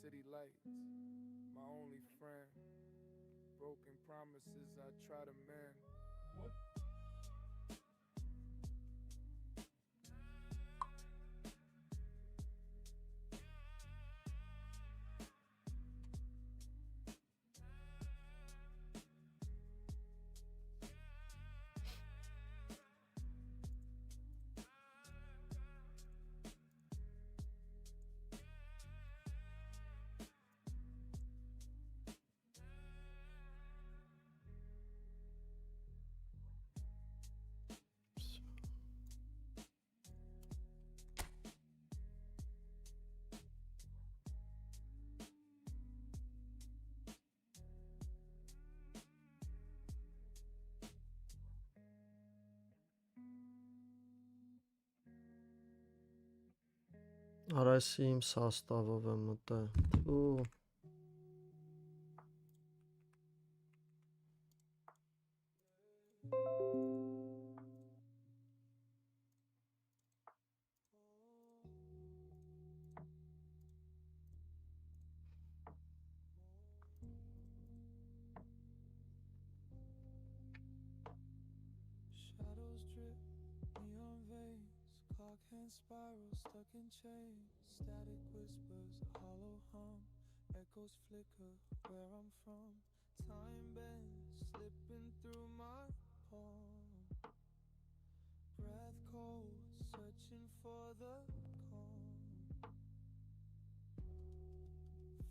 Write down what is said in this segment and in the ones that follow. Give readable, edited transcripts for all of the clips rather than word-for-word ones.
city lights, my only friend. Broken promises I try to mend. Արայսի իմ սաստավով եմ մտել ու Shadows drip, neon veins, clock hand spiral stuck in chains. Static whispers, hollow hum, echoes flicker where I'm from. Time bends, slipping through my palm. Breath cold, searching for the calm.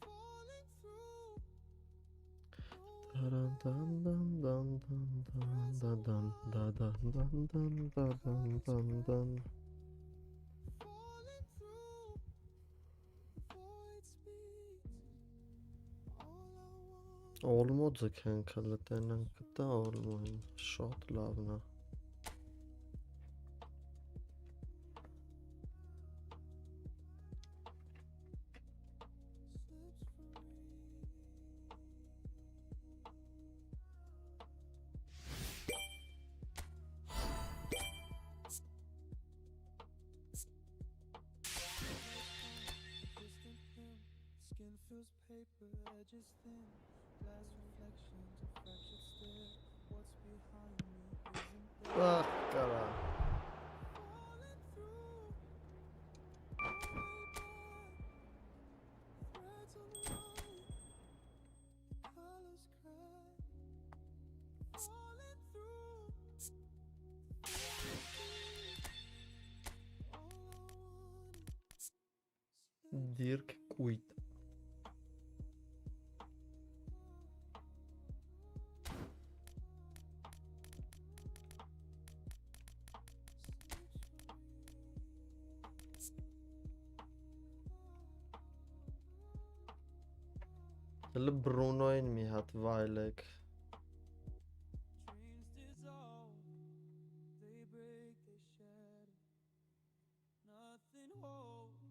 Falling through. Olmo ձգենք հլը տենանք կտա olmo-ին, շատ լավն է։ Skin feels paper, edges thin. Glass reflections, a fractured stare. What's behind me isn't there. Ահ, կարա։ Falling through, way back. Threads unwind, colors crack. Falling through, all I want. Դիրք կույտ։ Հլը Բրունոյին մի հատ վայելեք։ Dreams dissolve, they break, they shatter. Nothing holds,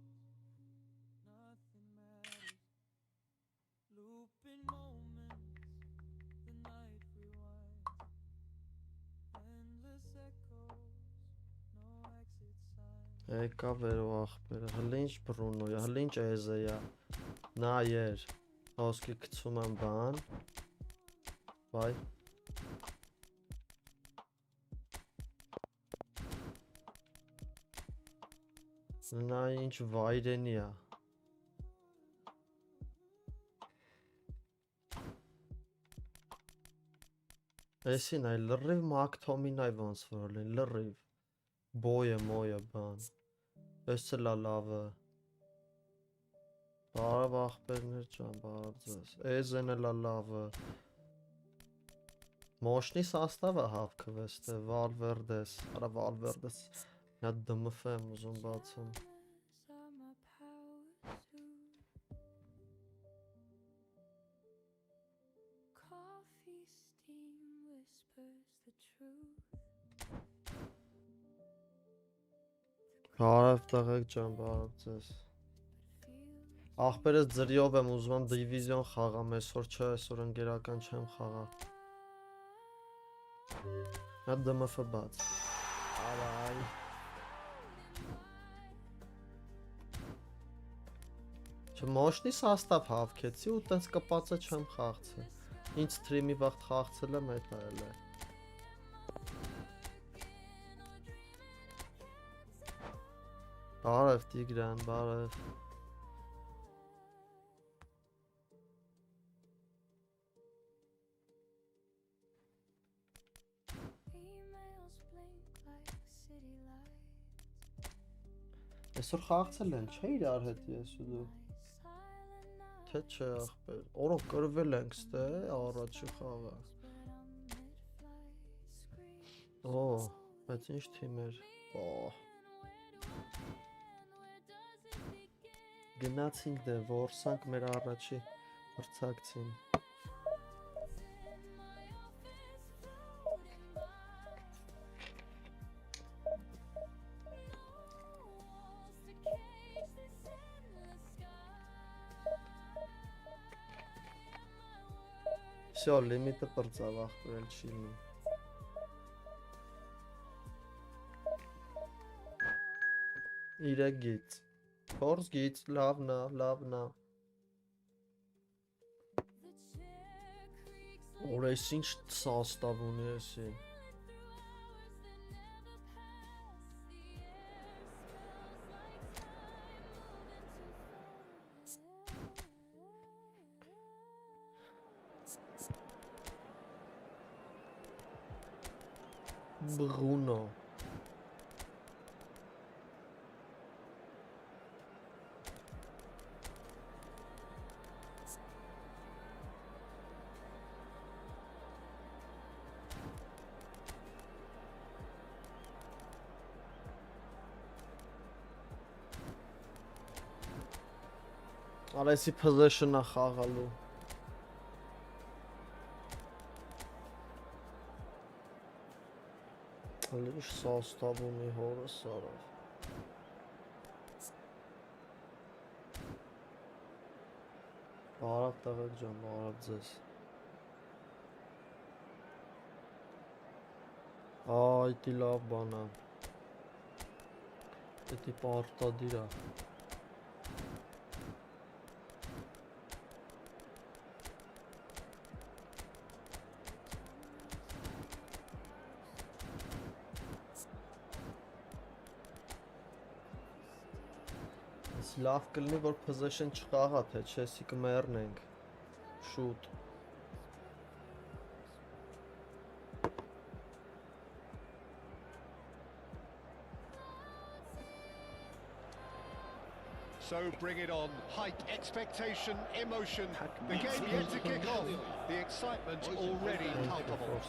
nothing matters. Looping moments, the night rewinds. Endless echoes, no exit sign. Եկա վերո ախպերը, հլը ինչ Բրունոյա, հլը ինչ Էզեյա, նայեր, հոսքի կցում եմ բան, բայ, նա ինչ վայրենի է, էսին այ լրիվ մակթոմին այ ոնց որ լին, լրիվ, բոյը մոյը բան, ես ծլա լավը, բարավ ախպերներ ճան, բարավ ձեզ, էզեն էլա լավը, մոշնի սաստավը հավքվես, թե վալվերդես, արա վալվերդես, նա դմֆ եմ ուզում բացում, Coffee steam whispers the truth. բարավ տղեկ ճան, բարավ ձեզ, ախպերս ձրիով եմ ուզում եմ դիվիզիոն խաղամ, այսօր չէ, այսօր ընկերական չեմ խաղա, նա դմֆ բաց, արայ, Չմոշնի սաստավ հավքեցի ու տենց կպածը չեմ խաղցել։ Ինձ սթրիմի վաղտ խաղցել եմ այդ այլ է։ Բարև Տիգրան, բարև։ Այսօր խաղացել են, չէ իրար հետ ես ու դու։ Թե չէ ախպեր, օրոք կրվել ենք ստե, առաջի խաղը։ Օ, բայց ինչ թիմ էր, Գնացինք դե, որսանք մեր առաջի մրցակցին։ Всё, լիմիտը պրծավ ախպրել չի լինի։ Իրեք գից, փորձ գից, լավնա, լավնա։ Որ այս ինչ սաստավ ունի էսի։ Bruno. Արեսի possession-ը խաղալու։ Լիշ սաստավ ունի հորս արավ։ Բարավ տղեկ ջան, բարավ ձեզ։ Այդի լավ բան է։ Էդի պարտադիր է։ Լավ կլինի, որ possession չխաղա, թե չեսի կմեռնենք, շուտ։ So bring it on, hype, expectation, emotion, the game yet to kick off, the excitement already palpable.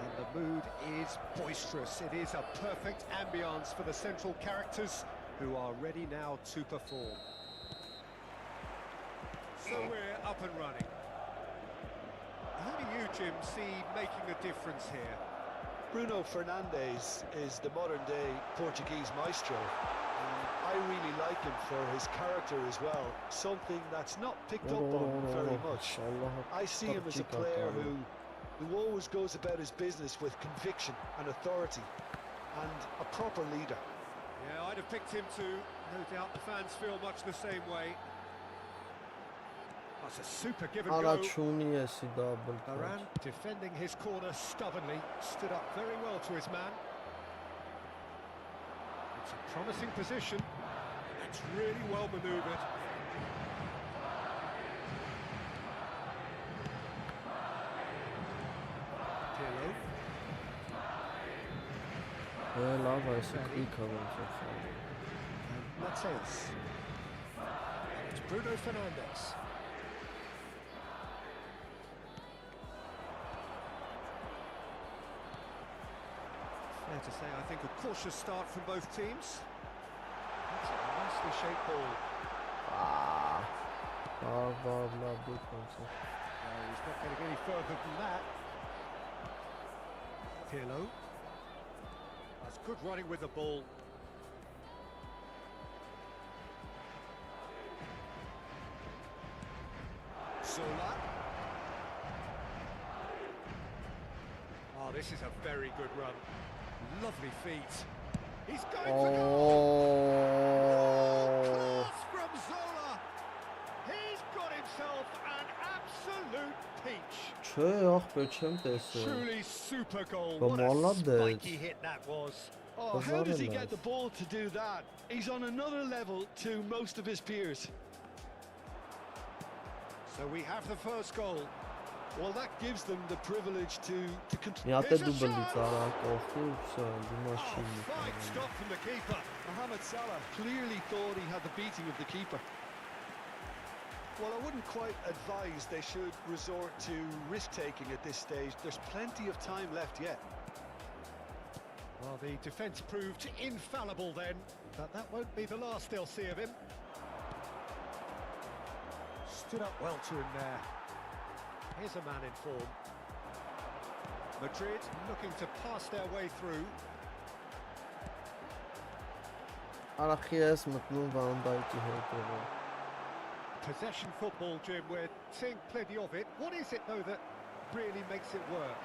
And the mood is boisterous. It is a perfect ambience for the central characters who are ready now to perform. So we're up and running. Who do you, Jim, see making a difference here? Bruno Fernandes is the modern-day Portuguese maestro. I really like him for his character as well, something that's not picked up on very much. I see him as a player who always goes about his business with conviction and authority, and a proper leader. Yeah, I'd have picked him too. No doubt the fans feel much the same way. That's a super give and go. Varane defending his corner stubbornly, stood up very well to his man. It's a promising position. It's really well manoeuvred. Mateus. It's Bruno Fernandes. Fair to say, I think a cautious start from both teams. That's a nicely shaped ball. He's not getting any further than that. Pirlo. That's good running with the ball. Sola. Oh, this is a very good run. Lovely feet. He's going for goal. Oh, Չէ, ախպեր չեմ տեսել։ Truly super goal. But What a Molland did. spiky hit that was. Oh, how does he Nice. get the ball to do that? He's on another level to most of his peers. So we have the first goal. Well, that gives them the privilege to Մի հատ է դուբլից արան կողքի, վсё, դիմաց Oh, չի fine մի։ stop from the keeper. Mohamed Salah clearly thought he had the beating of the keeper. Well, I wouldn't quite advise they should resort to risk-taking at this stage. There's plenty of time left yet. Well, the defence proved infallible then, but that won't be the last they'll see of him. Stood up well to him there. Here's a man in form. Madrid looking to pass their way through. Արախիես մտնում Van Dijk-ի հետևը։ Possession football, Jim, we're seeing plenty of it. What is it, though, that really makes it work?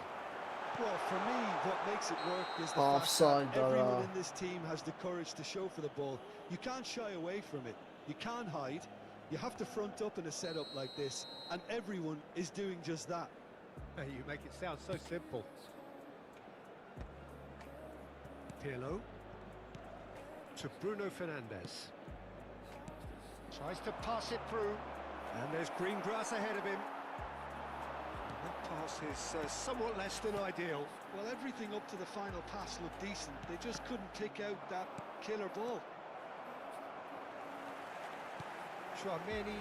Well, for me, what makes it work is the Offside, fact that everyone Dara. in this team has the courage to show for the ball. You can't shy away from it. You can't hide. You have to front up in a setup like this, and everyone is doing just that. You make it sound so simple. Pirlo to Bruno Fernandes. Tries to pass it through, and there's green grass ahead of him. That pass is somewhat less than ideal. Well, everything up to the final pass looked decent. They just couldn't pick out that killer ball. Chouameni.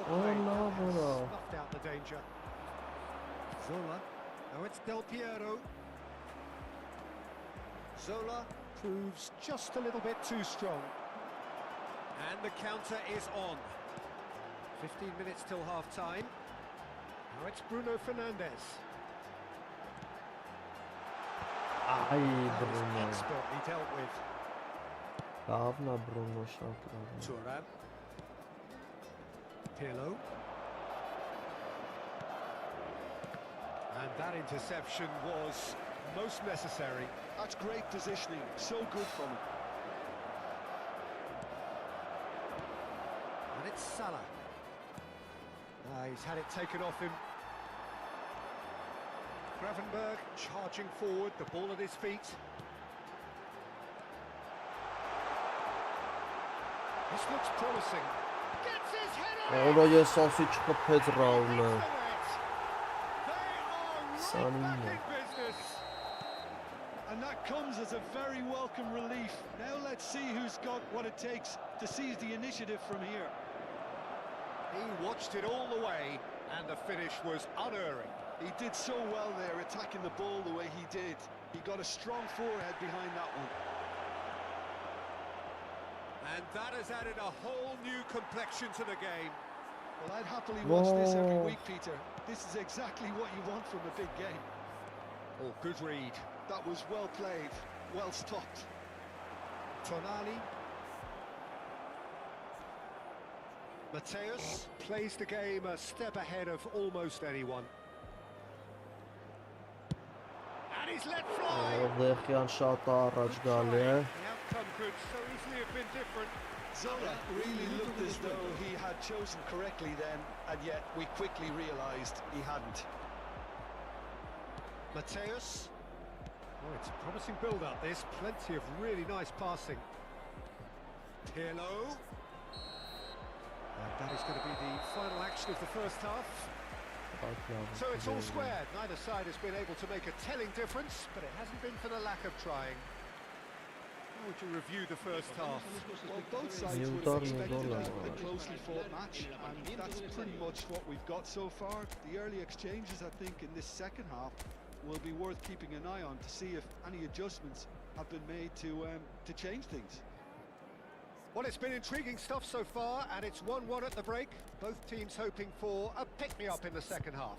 Oh, no, no. Snuffed out the danger. Zola. Now it's Del Piero. Zola proves just a little bit too strong. And the counter is on. 15 minutes till half-time. Now it's Bruno Fernandes. Այ That was Bruno։ expertly dealt with. Լավն է Bruno շատ լավն է։ Thuram. Pirlo. And that interception was most necessary. That's great positioning. So good from him. And it's Salah. He's had it taken off him. Gravenberg charging forward, the ball at his feet. This looks promising. Gets his head on it! Օրո ես ասի չխփեց Ռաուլը։ They are right back Sanino. in business. And that comes as a very welcome relief. Now let's see who's got what it takes to seize the initiative from here. He watched it all the way, and the finish was unerring. He did so well there, attacking the ball the way he did. He got a strong forehead behind that one. And that has added a whole new complexion to the game. Well, I'd happily watch this every Whoa. week, Peter. This is exactly what you want from a big game. Oh, good read. That was well played, well stopped. Tonali. Mateus plays the game a step ahead of almost anyone. And he's let fly. Որտեղյան շատ առաջ գալի է։ The outcome could so easily have been different. Zola really looked as though he had chosen correctly then, and yet we quickly realised he hadn't. Mateus. Oh, it's a promising build-up, this. Plenty of really nice passing. Pirlo. And that is going to be the final action of the first half. So it's all squared. Neither side has been able to make a telling difference, but it hasn't been for the lack of trying. How would you review the first half? Well, both sides would have expected a closely fought match, and that's pretty much what we've got so far. The early exchanges, I think, in this second half will be worth keeping an eye on to see if any adjustments have been made to change things. Well, it's been intriguing stuff so far, and it's 1-1 at the break. Both teams hoping for a pick-me-up in the second half.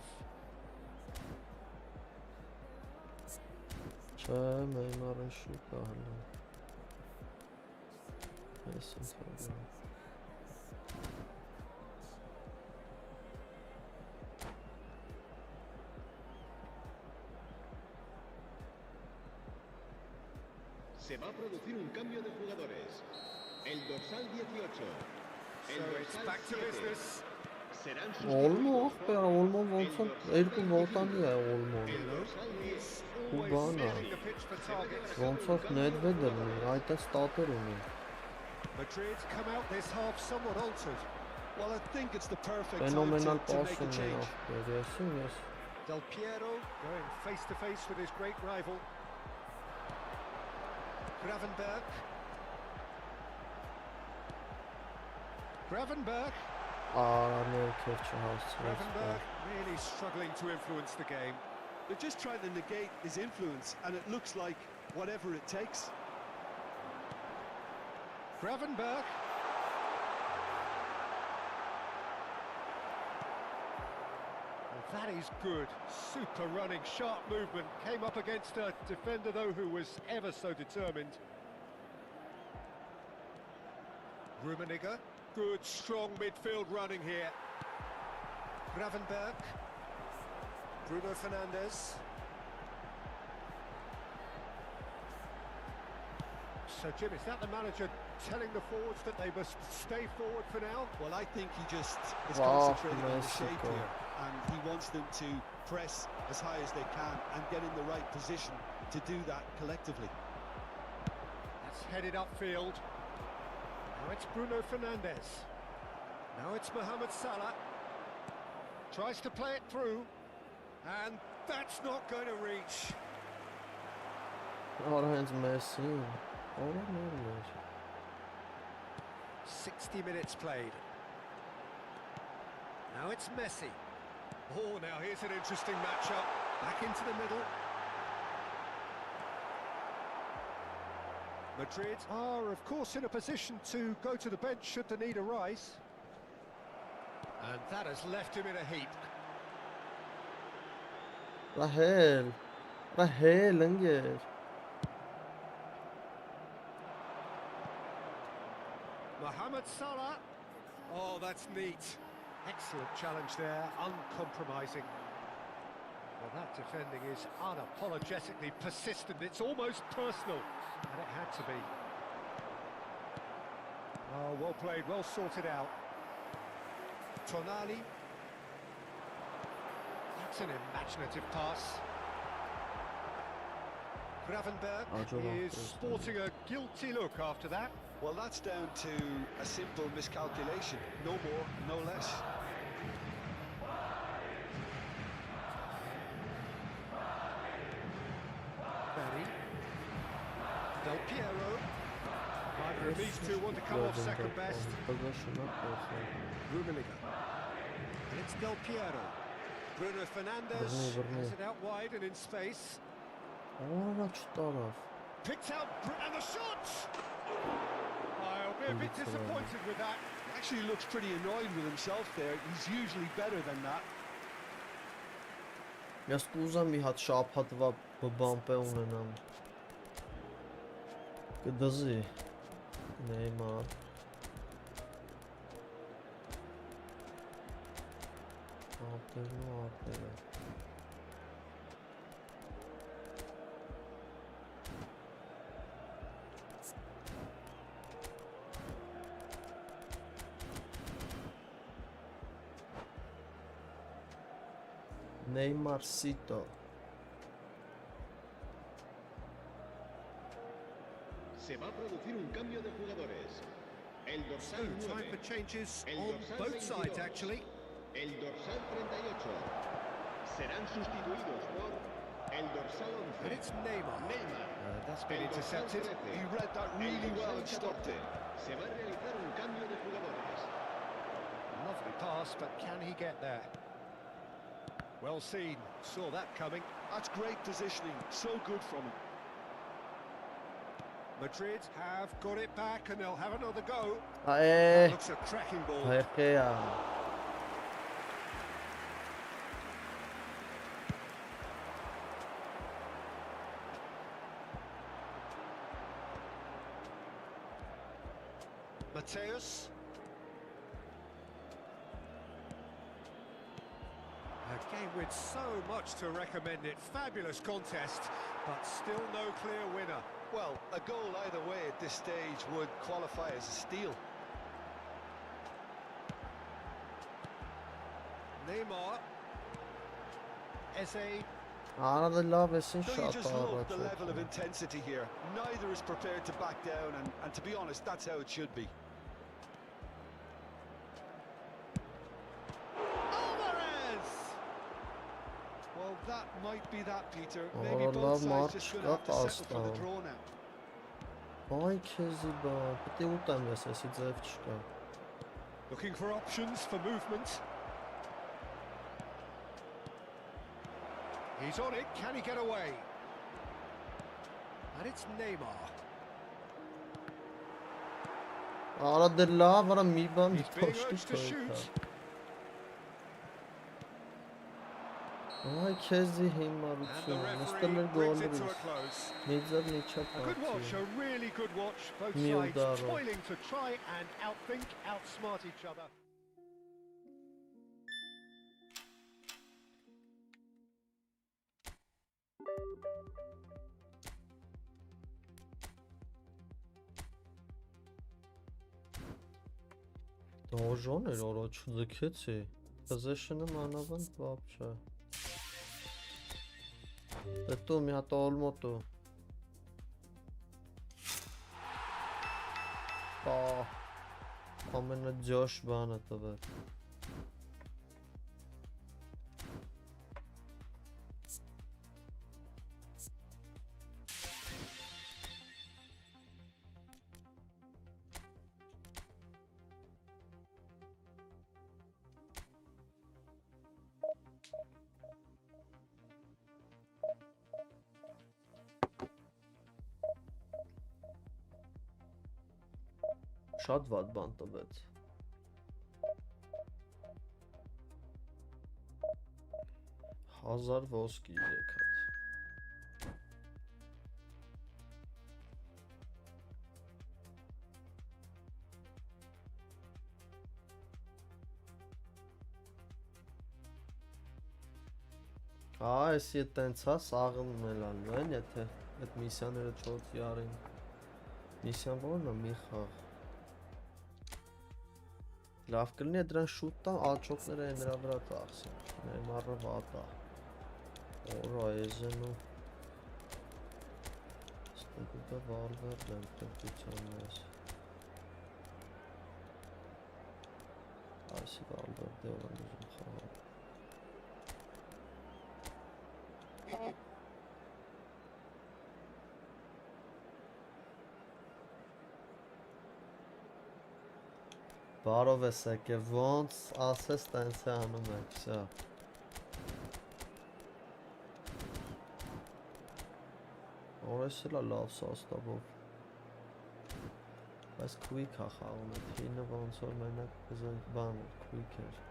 Չէ, Նեյմարը շուտ է հələ։ Ես ինքն Se va a producir un cambio de jugadores. El dorsal 18. So it's back to business. Serán Olmo, sustituidos pero por Olmo el olsa dorsal erkek 31. voltandı ya Olmo. Pirlo is always Cubana. scanning the pitch for targets. Ոնցով Nedved-ը ունի, այդ է ստատեր ունի։ Madrid come out this half somewhat altered. Well, I think it's the perfect time Fenomenal to make pass a ունի change. ախպեր, yes։ Del Piero going face to face with his great rival. Gravenberch. Ներքև չհասցրեց։ Gravenberch really struggling to influence the game. They're just trying to negate his influence, and it looks like whatever it takes. Gravenberch. Well, that is good. Super running, sharp movement. Came up against a defender, though, who was ever so determined. Rummenigge. Good, strong midfield running here. Gravenberch. Bruno Fernandes. So, Jim, is that the manager telling the forwards that they must stay forward for now? Well, I think he just is Wow, concentrating on the shape Mexico. here, and he wants them to press as high as they can and get in the right position to do that collectively. That's headed upfield. Now it's Bruno Fernandes. Now it's Mohamed Salah. Tries to play it through. And that's not going to reach. Our hands Messi. Oh, no. 60 minutes played. Now it's Messi. Oh, now here's an interesting matchup. Back into the middle. Madrid are, of course, in a position to go to the bench should the need arise. And that has left him in a heap. Rahel, Engel. Mohamed Salah. Oh, that's neat. Excellent challenge there, uncompromising. Well, that defending is unapologetically persistent. It's almost personal, and it had to be. Oh, well played, well sorted out. Tonali. That's an imaginative pass. Gravenberch is sporting a guilty look after that. Well, that's down to a simple miscalculation. No more, no less. Berry. Del Piero. Neither of these two want to come off second best. Rummenigge. And it's Del Piero. Bruno Fernandes has it out wide and in space. Picked out, and the shot! I'll be a bit disappointed with that. Actually looks pretty annoyed with himself there. He's usually better than that. Ես կուզեմ մի հատ շափատվա բամպե ունենամ։ Կդզի Neymar։ Ապերը։ Neymarcito. Se va a producir un cambio de jugadores. El dorsal Time 9. for changes El on dorsal both sides, 22. actually. El dorsal 38. Serán sustituidos por el dorsal And 11. it's Neymar. Neymar. That's been El dorsal intercepted. 13. He read that El really well dorsal and stopped 14. it. Se va a realizar un cambio de jugadores. Lovely pass, but can he get there? Well seen. Saw that coming. That's great positioning. So good from him. Madrid have got it back and they'll have another go. Ae, Looks a cracking ball. հայկեա։ Mateus. A game with so much to recommend it. Fabulous contest, but still no clear winner. Well, a goal either way at this stage would qualify as a steal. Neymar. Eze. Another love is in Don't you shot. just love the level of intensity here? Neither is prepared to back down, and to be honest, that's how it should be. Alvarez! Well, that might be that, Peter. Maybe both sides just going to have to settle for the draw now. Why Keziba? But utam jest Dzewczka. Looking for options for movement. He's on it, can he get away? And it's Neymar. Arada la var Miban He's being urged to shoot. Ay Kezi And the Himarucu. referee brings it to a close. Nizar Nicha. A good watch, a really good watch. Both Mildaro. sides toiling to try and outthink, outsmart each other. Դոժոն էր առաջ ձգեցի, position-ը մանավանդ вообще։ Դե մի հատ ալմոտո։ Բա ամենաջաշ բանը տվել։ Շատ վատ բան տվեց։ 1000 ոսկի եկած։ Այս տենց է սաղն մելալու են, եթե այդ միսիաները չոտ յարին։ Միսիան որն է մի խաղ։ Լավ կլինի դրան շուտ տան, աջոկները նրա վրա ծախսեն։ Նեյմարը վատ է։ Օրա Էզենու։ Ստուգուտը Վալվերդը տպության ես։ Այսի Վալվերդը որ ուզում խաղալ։ Բարով ես եկել, ոնց ասես տենց է անում եք, վսյա։ Օրես էլ է լավ սաստավով։ Բայց քույք է խաղում է, թինը ոնց որ մենակ կզենք բան էր, քույք էր։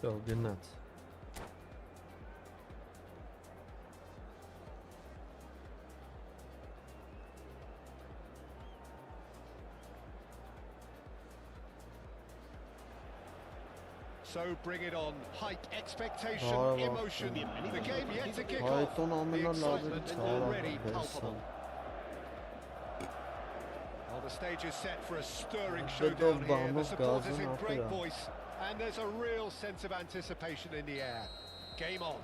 Go, good nuts. So bring it on. Hype, expectation, emotion. The game yet to kick off. The excitement already palpable. Well, the stage is set for a stirring showdown here. The supporters in great voice. And there's a real sense of anticipation in the air. Game on.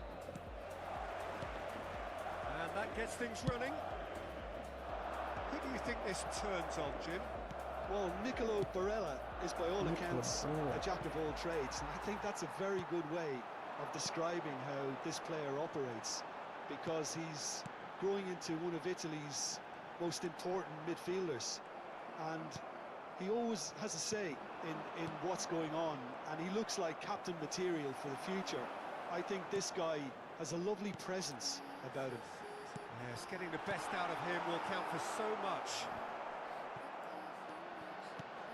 And that gets things running. Who do you think this turns on, Jim? Well, Nicolo Barella is by all accounts a jack of all trades, and I think that's a very good way of describing how this player operates, because he's growing into one of Italy's most important midfielders, and he always has a say in what's going on, and he looks like captain material for the future. I think this guy has a lovely presence about him. Yes, getting the best out of him will count for so much.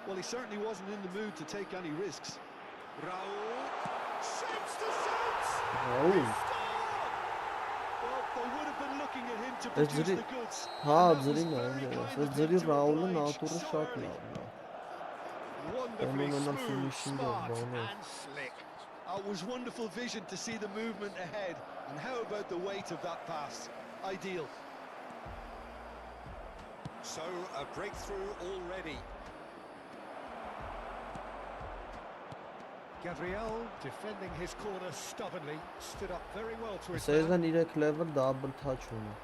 Well, he certainly wasn't in the mood to take any risks. Raul. shapes to shoot. Oh. Well, they would have been looking at him to produce the goods. Ha, and that was ձրին է, very kind այս of ձրի him to Ռաուլը oblige նատուրը so շատ early. լավն է։ Wonderfully Phenomenal smooth, finishing smart of Bono. and slick. It was wonderful vision to see the movement ahead. And how about the weight of that pass? Ideal. So a breakthrough already. Gabriel defending his corner stubbornly, stood up very well to his man. Սեզան 3 level double touch ունի։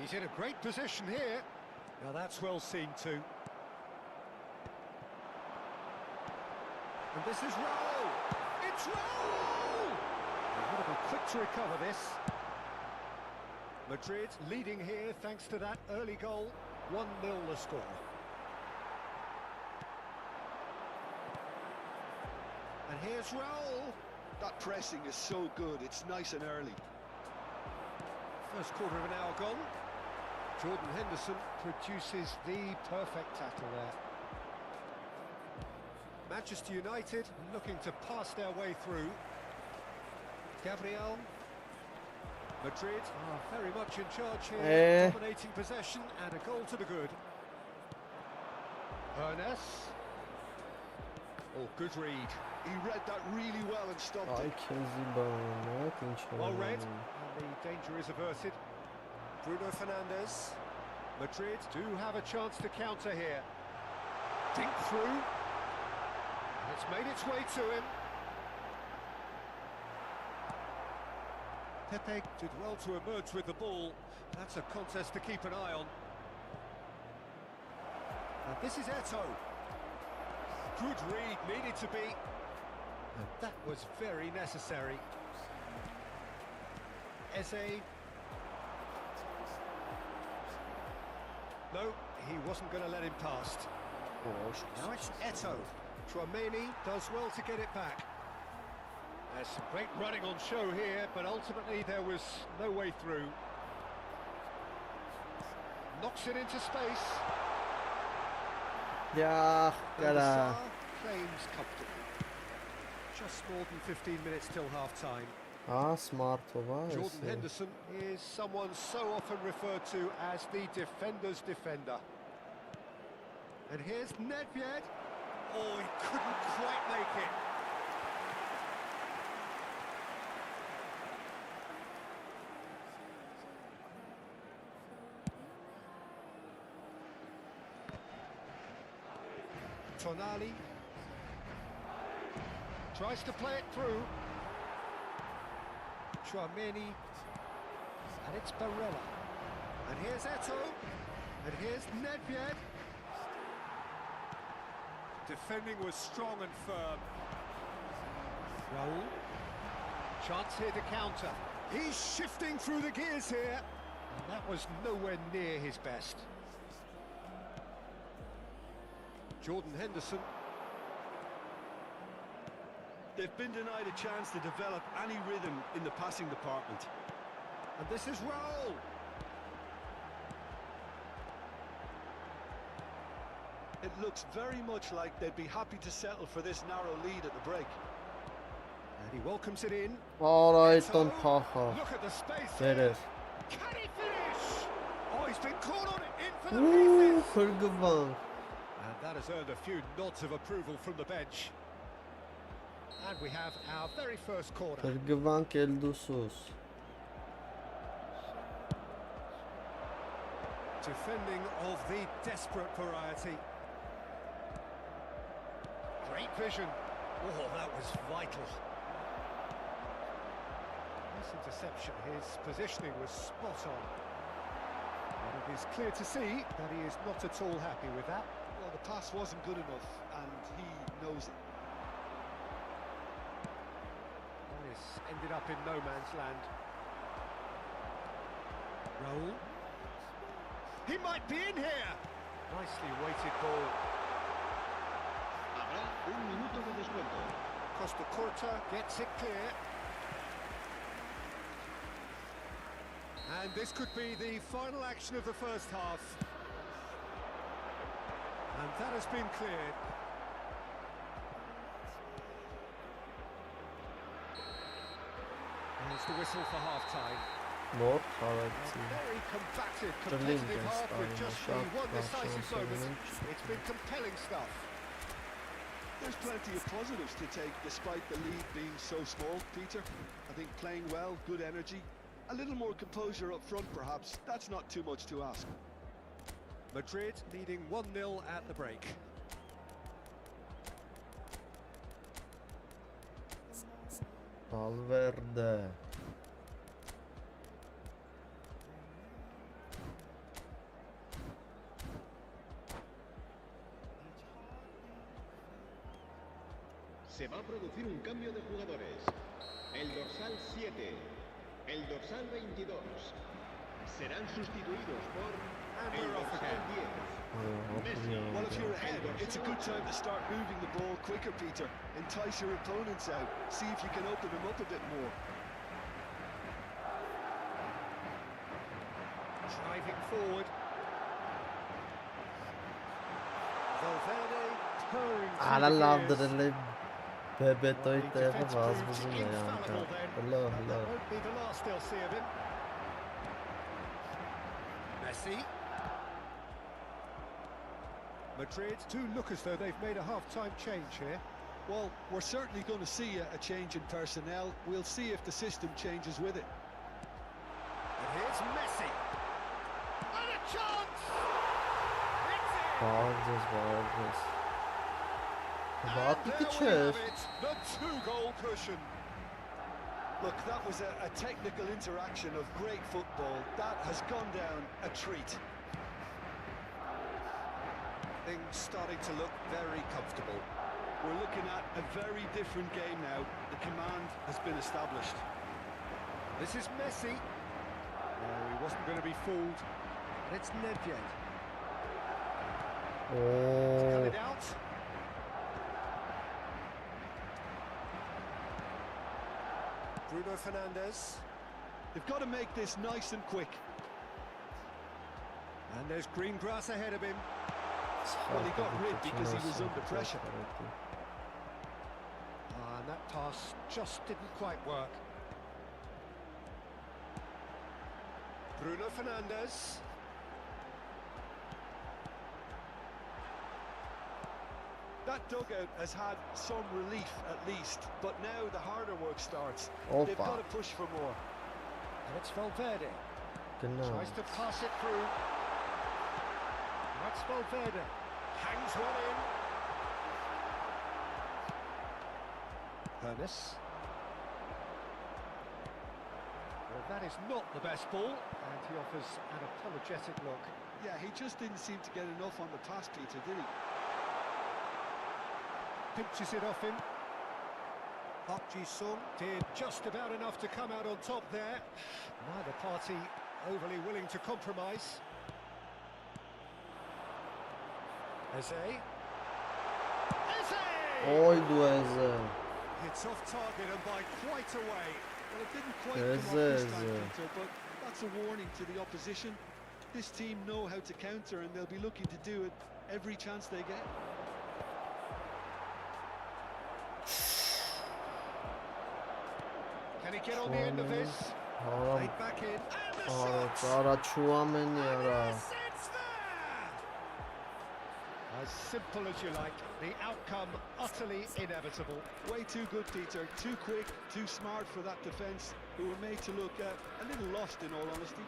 He's in a great position here. Now that's well seen too. And this is Raul. It's Raul! He would have been quick to recover this. Madrid leading here thanks to that early goal. 1-0 the score. And here's Raul. That pressing is so good. It's nice and early. First quarter of an hour gone. Jordan Henderson produces the perfect tackle there. Manchester United looking to pass their way through. Gabriel. Madrid are very much in charge here, dominating possession and a goal to the good. Ernest. Oh, good read. He read that really well and stopped Ay it. քեզի բան, ինչ Well read, and the danger is averted. Bruno Fernandes. Madrid do have a chance to counter here. Dink through. And it's made its way to him. Pepe did well to emerge with the ball. That's a contest to keep an eye on. And this is Eto'o. Good read, needed to be. And that was very necessary. Eze. No, he wasn't going to let him past. Now it's Eto'o. Tchouaméni does well to get it back. There's some great running on show here, but ultimately there was no way through. Knocks it into space. Yeah, And the gotta. Star claims comfortably. Just more than 15 minutes till half-time. Ah, smart ով է։ Jordan Henderson is someone so often referred to as the defender's defender. And here's Nedved. Oh, he couldn't quite make it. Tonali tries to play it through. Tchouaméni, and it's Barella. And here's Eto'o, and here's Nedved. Defending was strong and firm. Raul, chance here to counter. He's shifting through the gears here, and that was nowhere near his best. Jordan Henderson. They've been denied a chance to develop any rhythm in the passing department. And this is Raul. It looks very much like they'd be happy to settle for this narrow lead at the break. And he welcomes it in. All right, Eto'o, don't փախա։ Look at the space There here. is։ Can he finish? Oh, he's been caught on it, in for the Ու, pieces. քրգվան։ And that has earned a few nods of approval from the bench. And we have our very first corner. Քրգվան կելդուսուս։ Defending of the desperate variety. Great vision. Oh, that was vital. Nice interception. His positioning was spot on. And it is clear to see that he is not at all happy with that. Well, the pass wasn't good enough, and he knows it. And it's ended up in no man's land. Raul. He might be in here. Nicely weighted ball. Habrá un minuto de descuento. Costa Curta gets it clear. And this could be the final action of the first half. And that has been cleared. There's the whistle for half-time. Lord, Very combative, competitive half with just the one decisive moment. It's been compelling stuff. There's plenty of positives to take despite the lead being so small, Peter. I think playing well, good energy, a little more composure up front perhaps. That's not too much to ask. Madrid leading 1-0 at the break. Valverde. Se va a producir un cambio de jugadores. El dorsal 7, el dorsal 22 serán sustituidos por el dorsal 10. Messi. Well, if you're ahead, it's a good time to start moving the ball quicker, Peter. Entice your opponents out. See if you can open them up a bit more. Driving forward. Valverde purring I through the love gears. the Bebeto The defence proves hello, infallible then. hello. That won't be the last they'll see of him. Messi. Madrid do look as though they've made a half-time change here. Well, we're certainly going to see a change in personnel. We'll see if the system changes with it. And here's Messi. And a chance! It's in! Vargas. And What there the we have chest? it, the two-goal cushion. Look, that was a technical interaction of great football. That has gone down a treat. Things starting to look very comfortable. We're looking at a very different game now. The command has been established. This is Messi. No, he wasn't going to be fooled. And it's Nedved. Cut Oh, it out. Bruno Fernandes. They've got to make this nice and quick. And there's green grass ahead of him. Well, he got rid because he was under pressure. And that pass just didn't quite work. Bruno Fernandes. That dugout has had some relief at least, but now the harder work starts. Opa. They've got to push for more. And it's Valverde. Genau. Tries to pass it through. That's Valverde. Hangs one in. Hermes. Well, that is not the best ball, and he offers an apologetic look. Yeah, he just didn't seem to get enough on the pass, Peter, did he? Pinches it off him. Park Ji-sung did just about enough to come out on top there. Neither party overly willing to compromise. Eze. Oi do Eze. It's off target and by quite a way. Well, it didn't quite come off this time, Yes. Peter, but that's a warning to the opposition. This team know how to counter, and they'll be looking to do it every chance they get. Can he get on the end of this? Ora, Laid back in. And the ora, shot! ora Chouameni, And ora. yes, it's there! As simple as you like. The outcome utterly inevitable. Way too good, Peter. Too quick, too smart for that defence, who were made to look a little lost, in all honesty.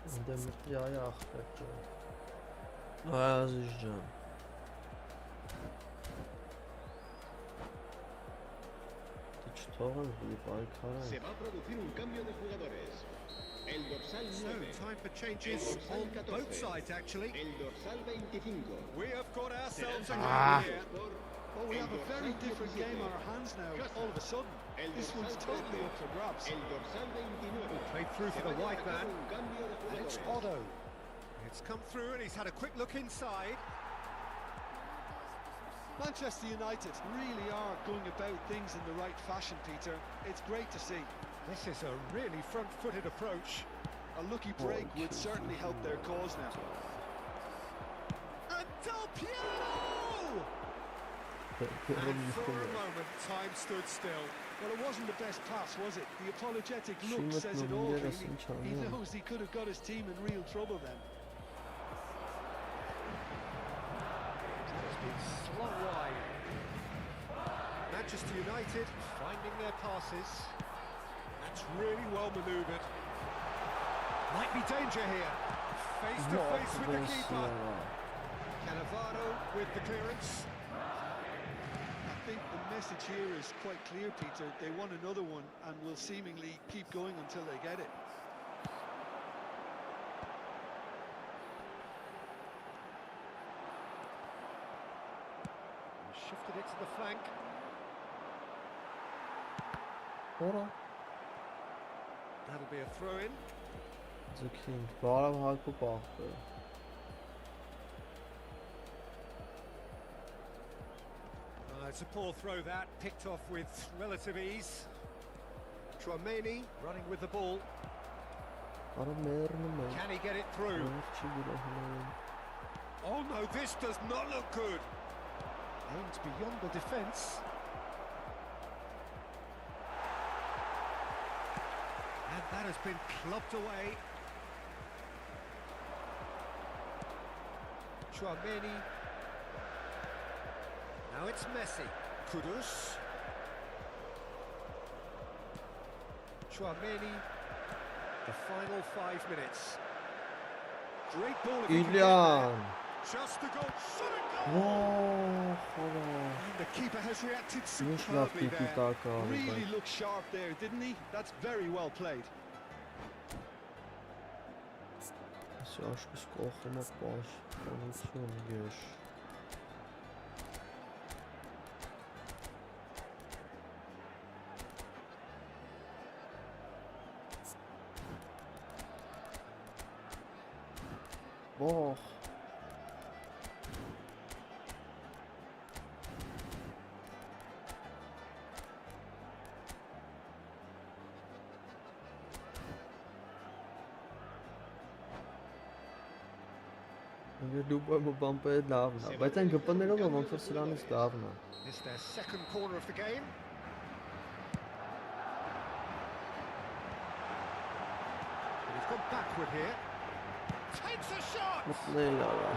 Demir ախպետ Այազիզ ջան Չթողն հի պայքարան Se va a producir un cambio de jugadores. El dorsal 9. Time for changes on both sides, actually. El dorsal 25. We have got ourselves a Ah. game here. Well, we have a very different game on our hands now, all of a sudden. This one's totally up for grabs. El dorsal 29. Played through for the wide man. Un cambio de And it's jugadores. Otto. It's come through and he's had a quick look inside. Manchester United really are going about things in the right fashion, Peter. It's great to see. This is a really front-footed approach. A lucky break would certainly help their cause now. And Del Piero! And for a moment, time stood still. Well, it wasn't the best pass, was it? The apologetic look says it all, really. He knows he could have got his team in real trouble then. It's been slung wide. Manchester United finding their passes. That's really well manoeuvred. Might be danger here. Face to face with the keeper. Cannavaro with the clearance. I think the message here is quite clear, Peter. They want another one and will seemingly keep going until they get it. Shifted it to the flank. That'll be a throw-in. Ձգին, բարավ հակու պաղբը It's a poor throw that, picked off with relative ease. Chouameni running with the ball. Արա մերնում է Can he get it through? Չի գիրահնում Oh no, this does not look good. Aimed beyond the defence. And that has been clubbed away. Chouameni. Now it's Messi. Kudus. Chouameni. The final 5 minutes. Great ball if he can get there. Իլյան Just a goal. Shot and goal. And the keeper has reacted Ինչ լավ superbly տիպի there. տակա Really looked sharp there, didn't he? That's very well played. Ասի աշկս կողում է պաշ Կոնություն գեշ Բող Դուբը բամպը լավն է, բայց այն գպներով է ոնց որ սրանից լավն է It's their second corner of the game. And he's gone backward here. Takes a shot! Մտնել արա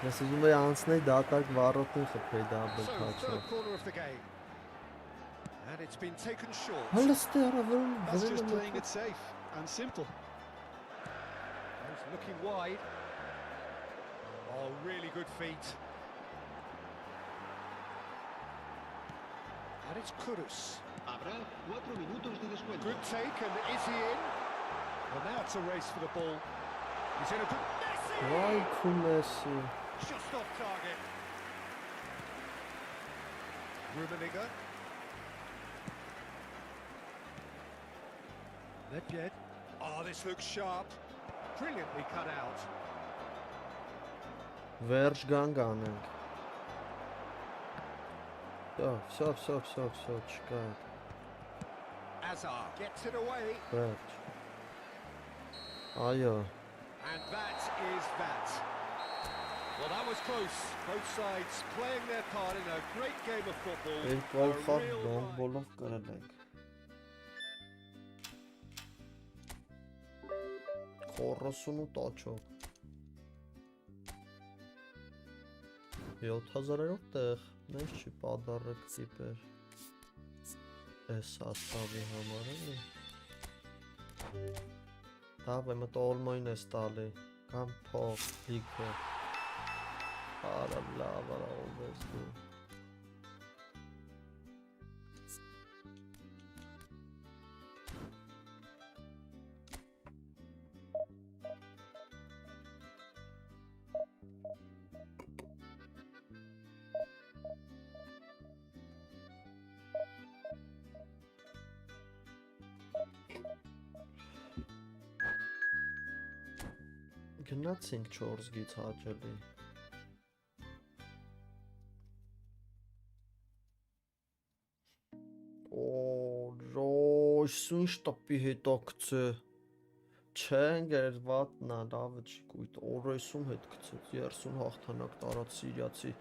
Ես ուզում եի անցնել դատարկ վառոտնի խփեի դաբլ So, քաչը third corner of the game. And it's been taken short. Հալստի արա That's just վրում playing it safe and simple. He's looking wide. Oh, really good feet. And it's Kudus. Habrá 4 minutos de descuento. Good take, and is he in? Well, now it's a race for the ball. He's in a good... Messi! Վայ քու Մեսի Just off target. Rummenigge. Nedved. Oh, this looks sharp. Brilliantly cut out. Վերջ գանք անենք Всё, չկա Azar gets it away. Վերջ Այո And that is that. Well, that was close. Both sides playing their part in a great game of football. Երկու A խաղ real լոնգ vibe. բոլով կրել ենք Խորոսունու տաչով 7000-ով տեղ Մեզ չի պադարը կտիպեր Սաստավի համար էլի։ Դավայ մտ olmoin ես տալի, կամ փող, լիքը։ Արա լավ, արա olves դու։ Գնացինք 4 գից հաճելի։ Ռոշ տպի հետաքցե։ Չեն գեր վատնա լավը չի կույտ օրեսում հետ գցեց 30 հաղթանակ տարած սիրիացի։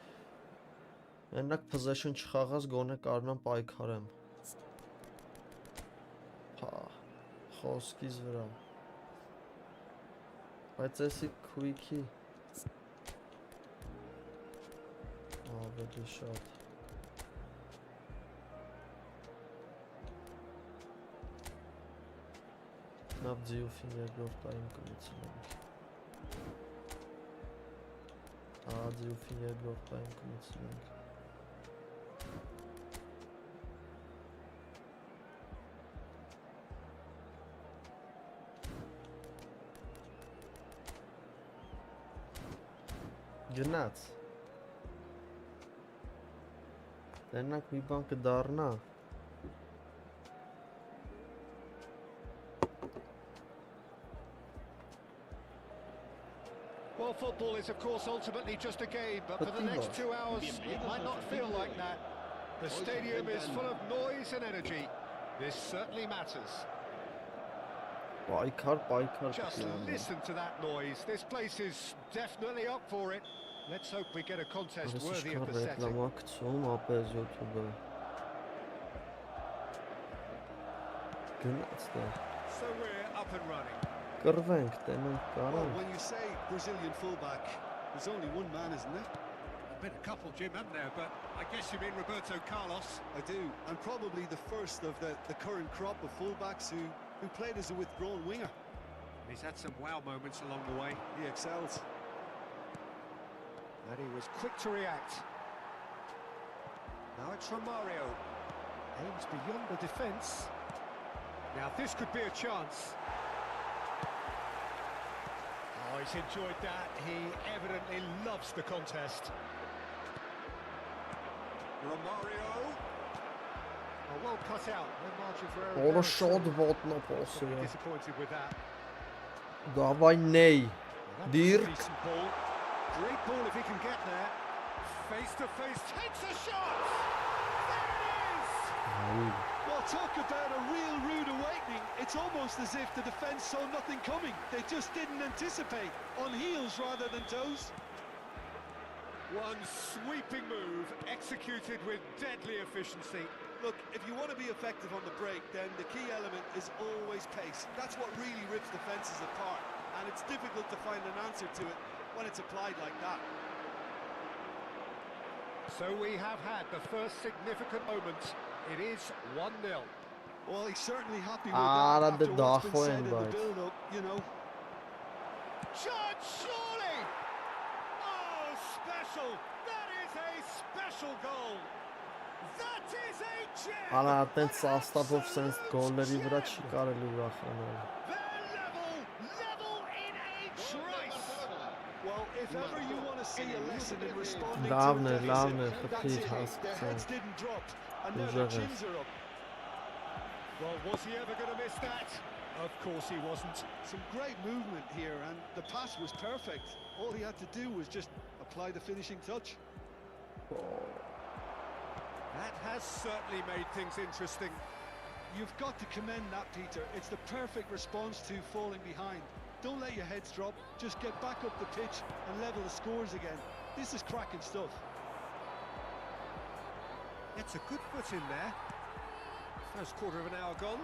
Մենակ possession չխաղաս գոնե կարողանամ պայքարեմ։ Հա, խոսքից վրա։ Բայց էսի quick-ի ավելի շատ Նավ ձիուֆին երկրորդային կմիցնենք ձիուֆին երկրորդային կմիցնենք Գնաց Դենակ մի բան կդառնա Well, football is, of course, ultimately just a game, but for the next 2 hours, it might not feel like that. The stadium is full of noise and energy. This certainly matters. Just listen to that noise. This place is definitely up for it. Let's hope we get a contest worthy of the setting. So we're up and running. Well, when you say Brazilian fullback, there's only one man, isn't there? There's been a couple, Jim, haven't there? But I guess you mean Roberto Carlos. I do, and probably the first of the current crop of fullbacks who played as a withdrawn winger. He's had some wow moments along the way. He excels. And he was quick to react. Now it's Romario. Aims beyond the defence. Now this could be a chance. Oh, he's enjoyed that. He evidently loves the contest. Romario. Oh, well cut out. No margin for error. Disappointed with that. Давай ней. Дир. Decent ball. Great ball if he can get there. Face to face, takes a shot. There it is. Well, talk about a real rude awakening. It's almost as if the defence saw nothing coming. They just didn't anticipate. On heels rather than toes. One sweeping move, executed with deadly efficiency. Look, if you want to be effective on the break, then the key element is always pace. That's what really rips defences apart. And it's difficult to find an answer to it when it's applied like that. So we have had the first significant moment. It is 1-0. Well, he's certainly happy with that after what's been said in the build-up, you know. Shot, surely! Oh, special! That is a special goal! That is a gem! Ալա այդտենց սաստավով սենց գոլների վրա չի կարելի ուրախանալ։ Level in a trice! Well, if ever you want to see a lesson in responding Լավն է, to խփի the հասկացա։ heads didn't drop, and now the chins are up. Well, was he ever going to miss that? Of course he wasn't. Some great movement here, and the pass was perfect. All he had to do was just apply the finishing touch. That has certainly made things interesting. You've got to commend that, Peter. It's the perfect response to falling behind. Don't let your heads drop. Just get back up the pitch and level the scores again. This is cracking stuff. It's a good foot in there. First quarter of an hour gone.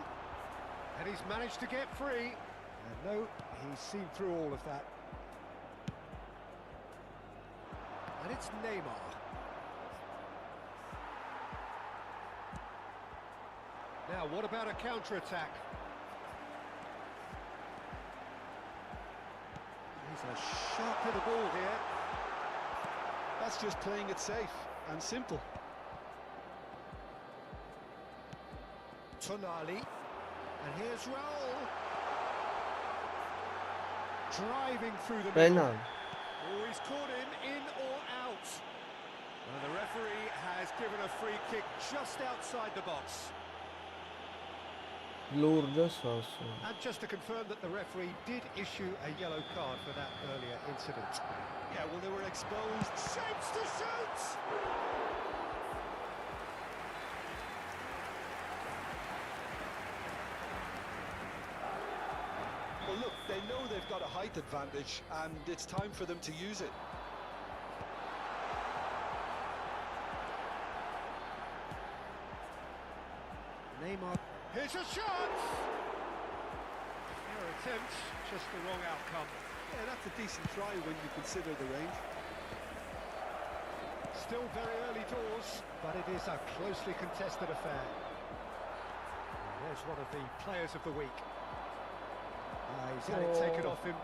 And he's managed to get free. And no, he's seen through all of that. And it's Neymar. Now, what about a counter-attack? He's a sharp little ball here. That's just playing it safe and simple. Tonali, and here's Raul. Driving through the middle. Penal. Oh, he's caught him in or out. And the referee has given a free kick just outside the box. Լուրջ ասում։ And just to confirm that the referee did issue a yellow card for that earlier incident. Yeah, well, they were exposed. Shapes to shoot! Well, look, they know they've got a height advantage, and it's time for them to use it. Neymar. Here's a shot! Fair attempt, just the wrong outcome. Yeah, that's a decent try when you consider the range. Still very early doors, but it is a closely contested affair. And there's one of the players of the week. He's had it taken off him.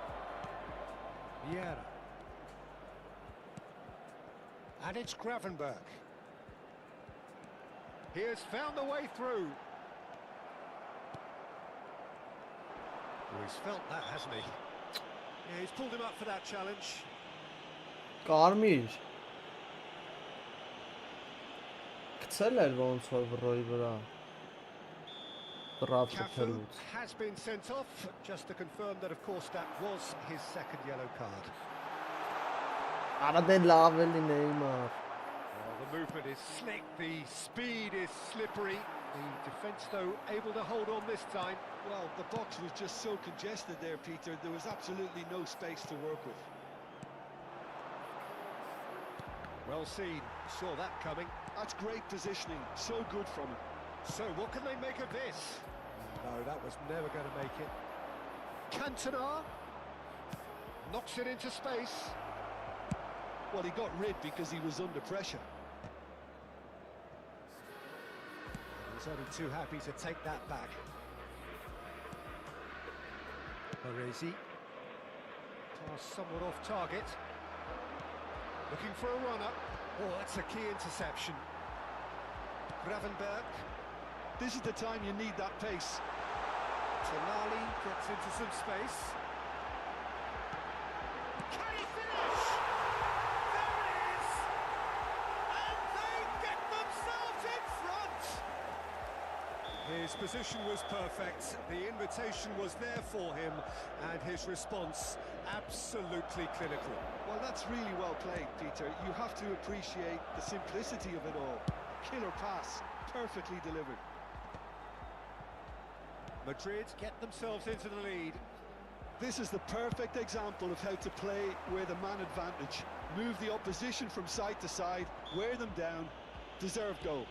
Vieira. And it's Gravenberg. He has found the way through. Oh, he's felt that, hasn't he? Yeah, he's pulled him up for that challenge. Կարմիր։ Գցել էր ոնց որ վրոյի վրա։ Տրավ Cafu խփելուց։ has been sent off, just to confirm that, of course, that was his second yellow card. Արա դե լավ էլի Neymar։ Well, the movement is slick, the speed is slippery. The defence, though, able to hold on this time. Well, the box was just so congested there, Peter. There was absolutely no space to work with. Well seen, saw that coming. That's great positioning. So good from him. So, what can they make of this? No, that was never going to make it. Cantona knocks it into space. Well, he got rid because he was under pressure. He's only too happy to take that back. Baresi. Pass somewhat off target. Looking for a runner. Oh, that's a key interception. Gravenberg. This is the time you need that pace. Tonali gets into some space. Can he finish? There it is! And they get themselves in front! His position was perfect, the invitation was there for him, and his response absolutely clinical. Well, that's really well played, Peter. You have to appreciate the simplicity of it all. Killer pass, perfectly delivered. Madrid get themselves into the lead. This is the perfect example of how to play with a man advantage. Move the opposition from side to side, wear them down, deserved goal.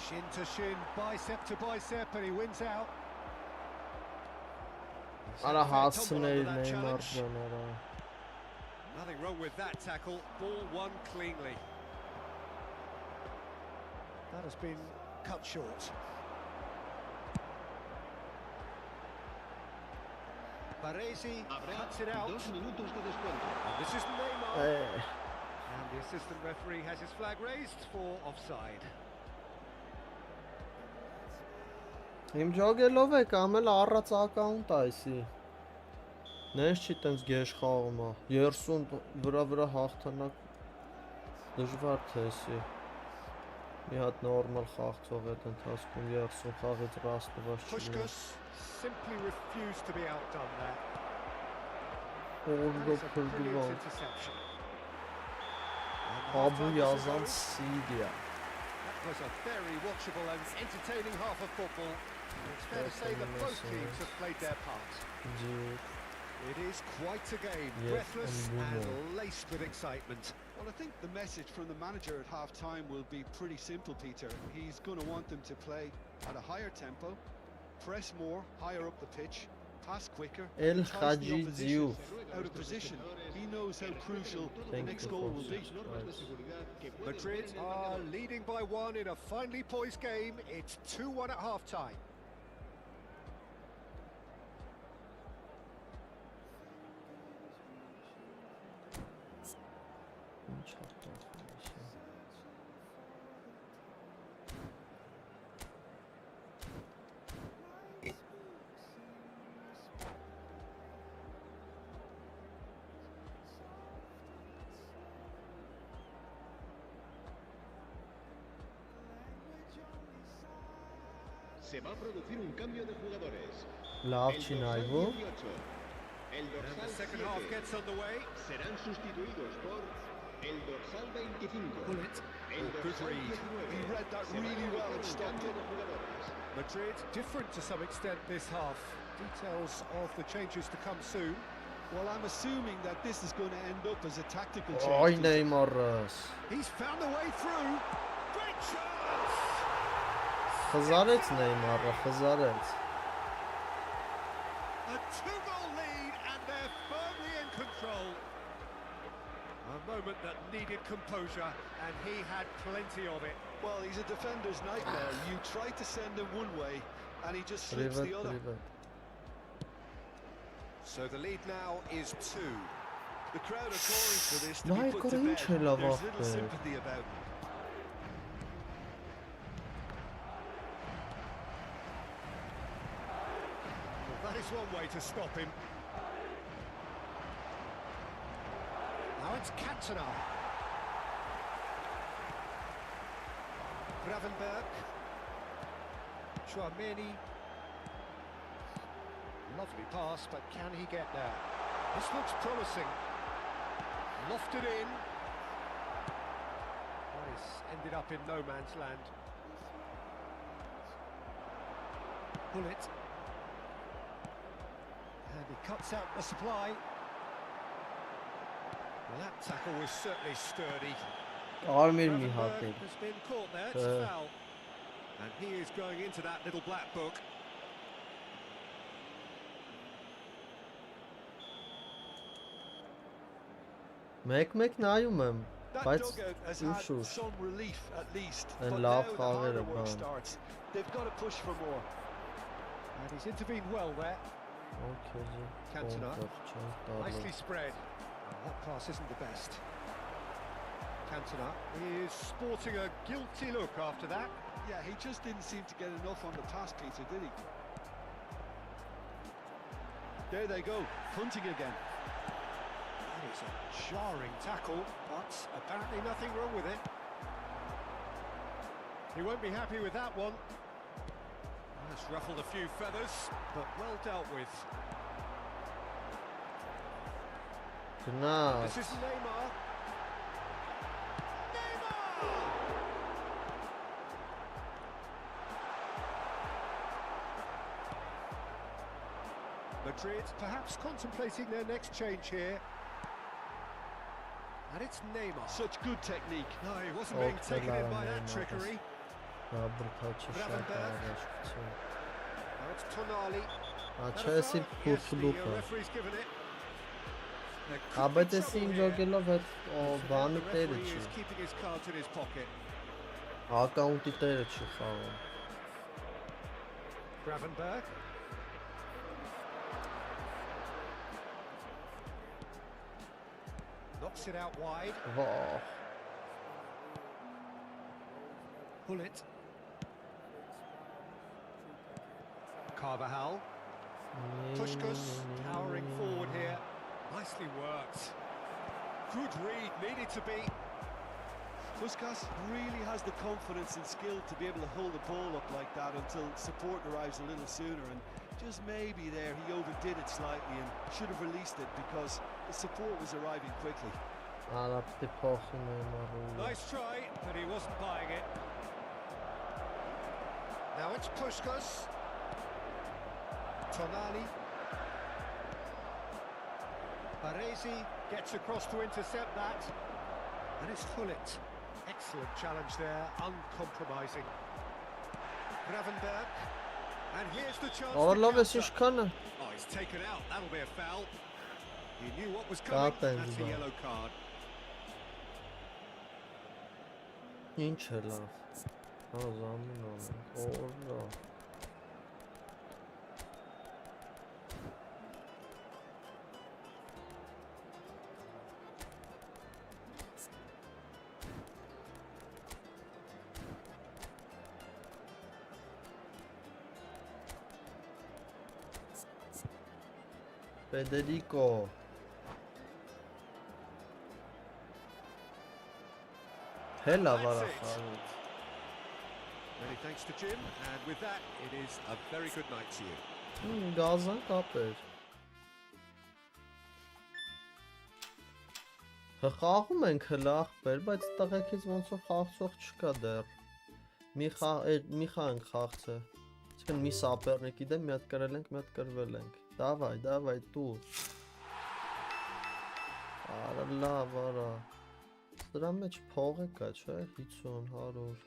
Shin to shin, bicep to bicep, and he wins out. Արա հասցնել Neymar ջան արա։ Nothing wrong with that tackle, ball won cleanly. That has been cut short. Baresi cuts it out. 2 minutos de descuento. And this is Neymar. And the assistant referee has his flag raised for offside. Իմ ջոգելով եք ամել առած ակաունտ այսի։ Նենց չի տենց գեշ խաղում է։ 30 վրա հաղթանակ դժվար թե էսի։ Մի հատ նորմալ խաղացող այդ ընթացքում 30 խաղից ռաստված չի։ Pushkas simply refused to be outdone there. Օրդո That is a brilliant փրկվան։ interception. Աբու Յազան Սիրիա։ That was a very watchable and entertaining half of football. It's fair to say that both teams have played their part. It is quite a game, breathless and laced with excitement. Well, I think the message from the manager at half-time will be pretty simple, Peter. He's going to want them to play at a higher tempo, press more, higher up the pitch, pass quicker, El entice the Hadji opposition Diouf. out of position. He knows how crucial the next goal will be. Madrid are leading by 1 in a finely poised game. It's 2-1 at half-time. Se va a producir un cambio de jugadores. Լավ El չի dorsal նայվում 18, el And the dorsal second half 7 gets underway. serán sustituidos por el dorsal 25. Bullet. El Good dorsal read. 19. He read that Se va a really well producir and un stopped cambio it. de jugadores. Madrid different to some extent this half. Details of the changes to come soon. Well, I'm assuming that this is going to end up as a tactical Ay change. Նեյմարս He's found a way through. Great chance! Խզարեց Նեյմարը, խզարեց A 2-goal lead and they're firmly in control. A moment that needed composure and he had plenty of it. Well, he's a defender's nightmare. You try to send him one way and he just slips Privet, the other. privet So the lead now is 2. The crowd are calling for this to Նայ be put կորը to ինչ է bed. լավ There's little ախպեր sympathy about it. Well, that is one way to stop him. Now it's Cantona. Gravenberg. Chouameni. Lovely pass, but can he get there? This looks promising. Lofted in. That is ended up in no man's land. Bullet. And he cuts out the supply. Well, that tackle was certainly sturdy. Արմիր մի Gravenberg հատել has been caught there, it's a foul. And he is going into that little black book. Մեկ նայում եմ That բայց dugout has ու had շուշ some relief at least. And But love now the խաղերը harder work բան starts. They've got to push for more. And he's intervened well there. Okay, Cantona. Nicely spread. Oh, that pass isn't the best. Cantona is sporting a guilty look after that. Yeah, he just didn't seem to get enough on the pass, Peter, did he? There they go, punting again. That is a jarring tackle, but apparently nothing wrong with it. He won't be happy with that one. That's ruffled a few feathers, but well dealt with. Գնա This is Neymar. Neymar! Madrid perhaps contemplating their next change here. And it's Neymar. Such good technique. No, he wasn't being taken in by that Neymar. trickery. Բրթաչի շատ Gravenberg. առաջ Now it's Tonali. Աչեսի Yes, the փուրփլուխը referee's given it. There could be Աբետեսի trouble ինձ here. ոգելով այդ բանը The տերը referee չի is keeping his cards in his pocket. ակաունտի տերը չի խաղում Gravenberg. Knocks it out wide. Վախ Bullet. Carvajal. Pushkas powering forward here. Nicely worked. Good read, needed to be. Puskas really has the confidence and skill to be able to hold the ball up like that until support arrives a little sooner, and just maybe there he overdid it slightly and should have released it because the support was arriving quickly. Արապտի փոխում եմ առու Nice try, but he wasn't buying it. Now it's Pushkas. Tonali. Baresi gets across to intercept that. And it's Hullet. Excellent challenge there, uncompromising. Gravenberg. And here's the chance. Orlov to ես counter. ինչքանը Oh, he's taken out. That'll be a foul. He knew what was coming. That's a Կատեն yellow card. Ինչ է լավ։ Հա զամին անենք, օրա։ Federico. Hella vara xarut. Many thanks to Jim, and with that, it is a very good night to you. Գազան կապեր։ Խաղում ենք հլա ախպեր, բայց տղեկից ոնց որ խաղցող չկա դեռ։ Մի խաղ ենք խաղցը։ Իսկն մի սապերնիկի դեմ մի հատ կրել ենք, մի հատ կրվել ենք։ Давай, տու։ Արա լավ, արա։ Դրա մեջ փող է կա, չէ՞, 50, 100։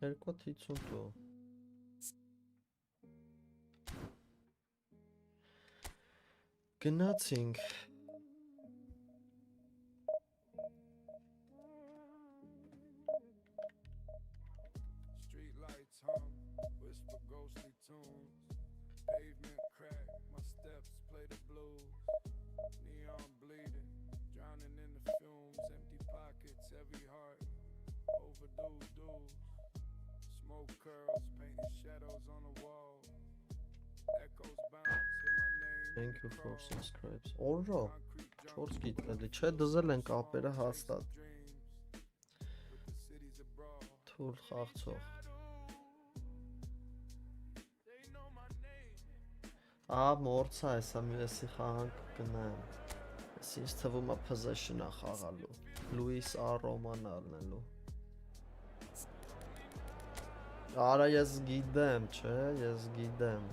Երկու 50 տու։ Գնացինք։ Street lights hum, whisper ghostly tunes. Pavement crack, my steps play the blues. Neon bleeding, drowning in the fumes. Empty pockets, heavy heart, overdue dues. Smoke curls, painted shadows on the wall. Echoes bounce, hear my name. Thank you for subscribes. Օրա, 4 գիտելի, չէ, դզել ենք ապերը հաստատ։ Թուլ խաղցող։ Մորցա էսա մի էսի խաղանք գնեմ։ Ես ինձ թվում է possession-ա խաղալու։ Լուիս Ռոման առնելու։ Արա ես գիտեմ, չէ, ես գիտեմ։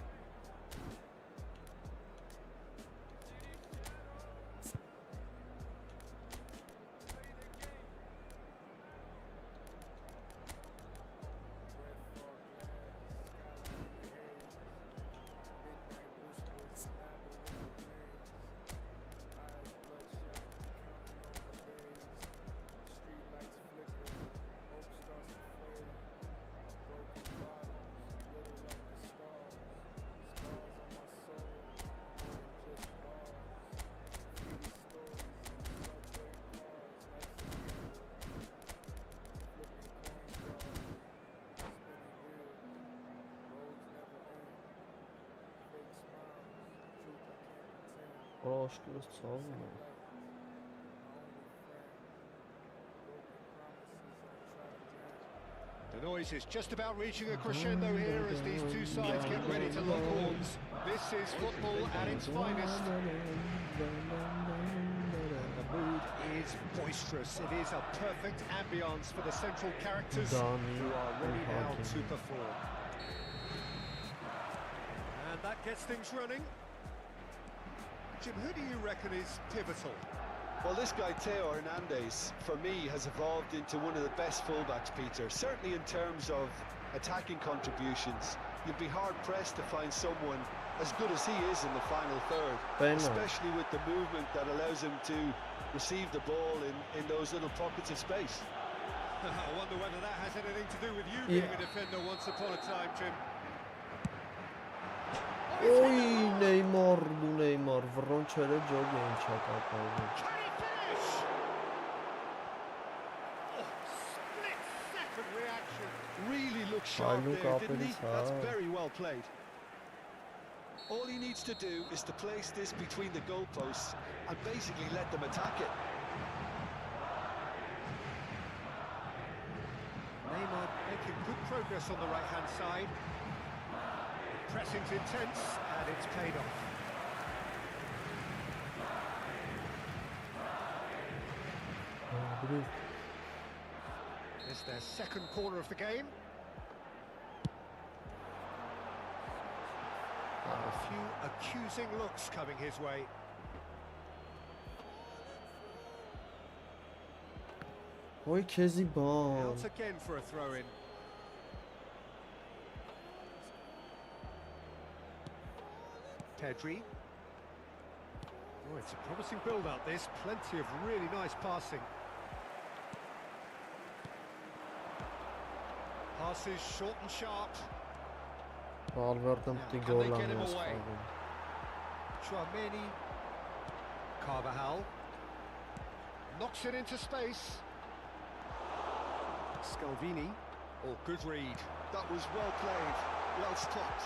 Աշկերս ցավում է։ The noise is just about reaching a crescendo here as these two sides get ready to lock horns. This is football at its finest. The mood is boisterous. It is a perfect ambience for the central characters who are ready now to perform. And that gets things running. Jim, who do you reckon is pivotal? Well, this guy, Theo Hernandez, for me, has evolved into one of the best fullbacks, Peter. Certainly in terms of attacking contributions. You'd be hard-pressed to find someone as good as he is in the final third. Especially with the movement that allows him to receive the ball in those little pockets of space. I wonder whether that has anything to do with you being a defender once upon a time, Jim. Oi, Neymar, վռոն չերը ջոգ էին չակապայում։ Can he finish? Oh, split-second reaction. Really looks sharp look there, up didn't at he? his That's heart. very well played. All he needs to do is to place this between the goalposts and basically let them attack it. Neymar making good progress on the right-hand side. Pressing's intense, and it's paid off. It's their second corner of the game. A few accusing looks coming his way. Oi, քեզի բան։ Out again for a throw-in. Pedri. Oh, it's a promising build-up, this. Plenty of really nice passing. Passes short and sharp. Valverde Can they get him away? Chouameni. Carvajal. Knocks it into space. Scalvini. Oh, good read. That was well played, well stopped.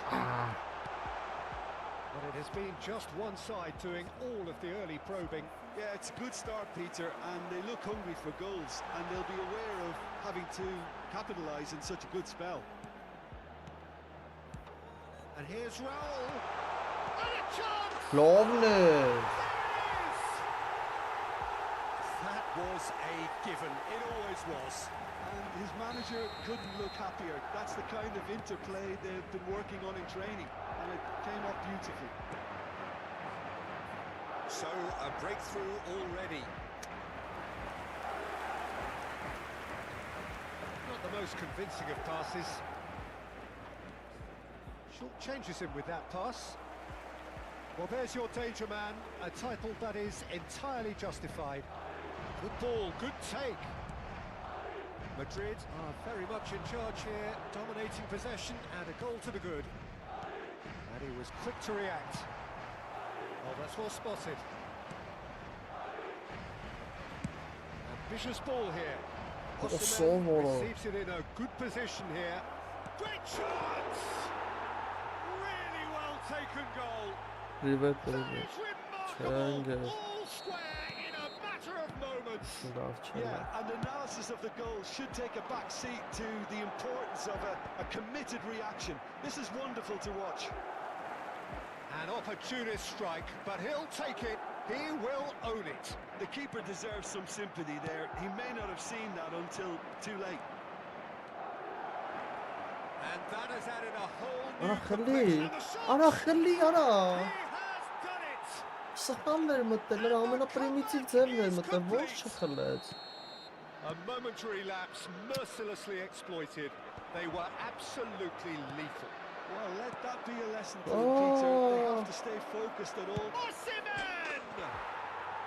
But it has been just one side doing all of the early probing. Yeah, it's a good start, Peter, and they look hungry for goals, and they'll be aware of having to capitalise in such a good spell. And here's Raul. And a chance! Lovely. That was a given. It always was. And his manager couldn't look happier. That's the kind of interplay they've been working on in training, and it came off beautifully. So, a breakthrough already. Not the most convincing of passes. Short changes him with that pass. Well, there's your danger man, a title that is entirely justified. Good ball, good take. Madrid are very much in charge here, dominating possession and a goal to the good. And he was quick to react. Oh, that's well spotted. Ambitious ball here. Osimhen receives it in a good position here. Great chance! Really well taken goal. Rivet, That is remarkable. All square in a matter of moments. Yeah, and analysis of the goal should take a back seat to the importance of a committed reaction. This is wonderful to watch. An opportunist strike, but he'll take it. He will own it. The keeper deserves some sympathy there. He may not have seen that until too late. And that has added a whole new Ana complexion. xilli. And the shot! Ana xilli, ana. He has done it. Սխալն էր մտել, նրա ամենապրիմիտիվ ձևն էր մտել, ոչ չխլեց։ A momentary lapse mercilessly exploited. They were absolutely lethal. Well, let that be a lesson to them, Peter. They have to stay focused at all. Osimhen!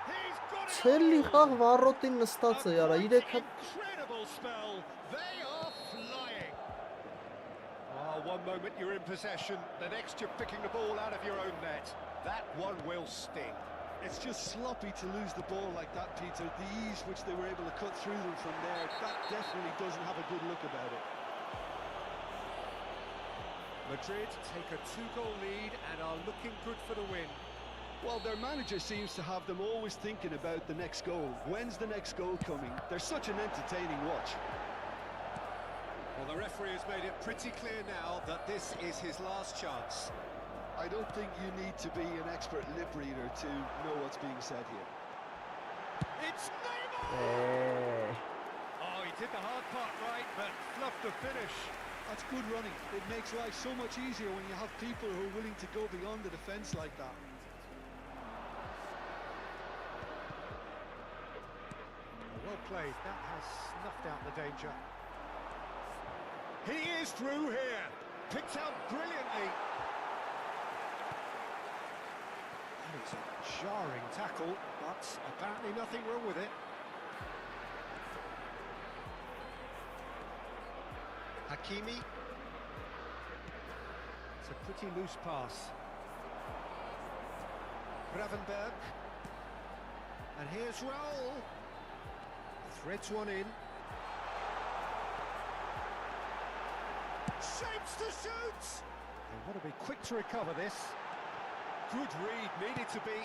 He's got it Ցելի all. խաղ վառոտին նստած է, յարա, 3 հատ Incredible spell. They are flying. Oh, one moment you're in possession, the next you're picking the ball out of your own net. That one will sting. It's just sloppy to lose the ball like that, Peter. The ease which they were able to cut through them from there, that definitely doesn't have a good look about it. Madrid take a 2-goal lead and are looking good for the win. Well, their manager seems to have them always thinking about the next goal. When's the next goal coming? They're such an entertaining watch. Well, the referee has made it pretty clear now that this is his last chance. I don't think you need to be an expert lip reader to know what's being said here. It's Neymar! Oh, he did the hard part right, but fluffed the finish. That's good running. It makes life so much easier when you have people who are willing to go beyond the defence like that. Well played. That has snuffed out the danger. He is through here. Picked out brilliantly. That is a jarring tackle, but apparently nothing wrong with it. Hakimi. It's a pretty loose pass. Gravenberg. And here's Raul. Threads one in. Shapes to shoot! They want to be quick to recover this. Good read, needed to be.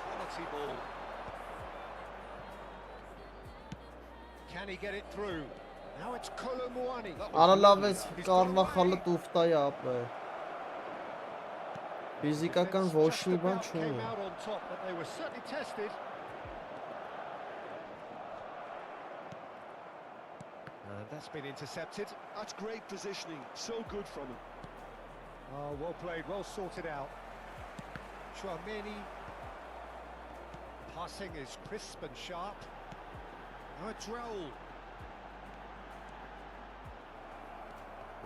Quality ball. Can he get it through? Now it's Colomboani. Արա լավ ես կարվա խալը տուֆտայ ապրե։ Ֆիզիկական ոչ մի բան չունի։ Came out on top, but they were certainly tested. That's been intercepted. That's great positioning. So good from him. Oh, well played, well sorted out. Chouameni. Passing is crisp and sharp. Now it's Raul.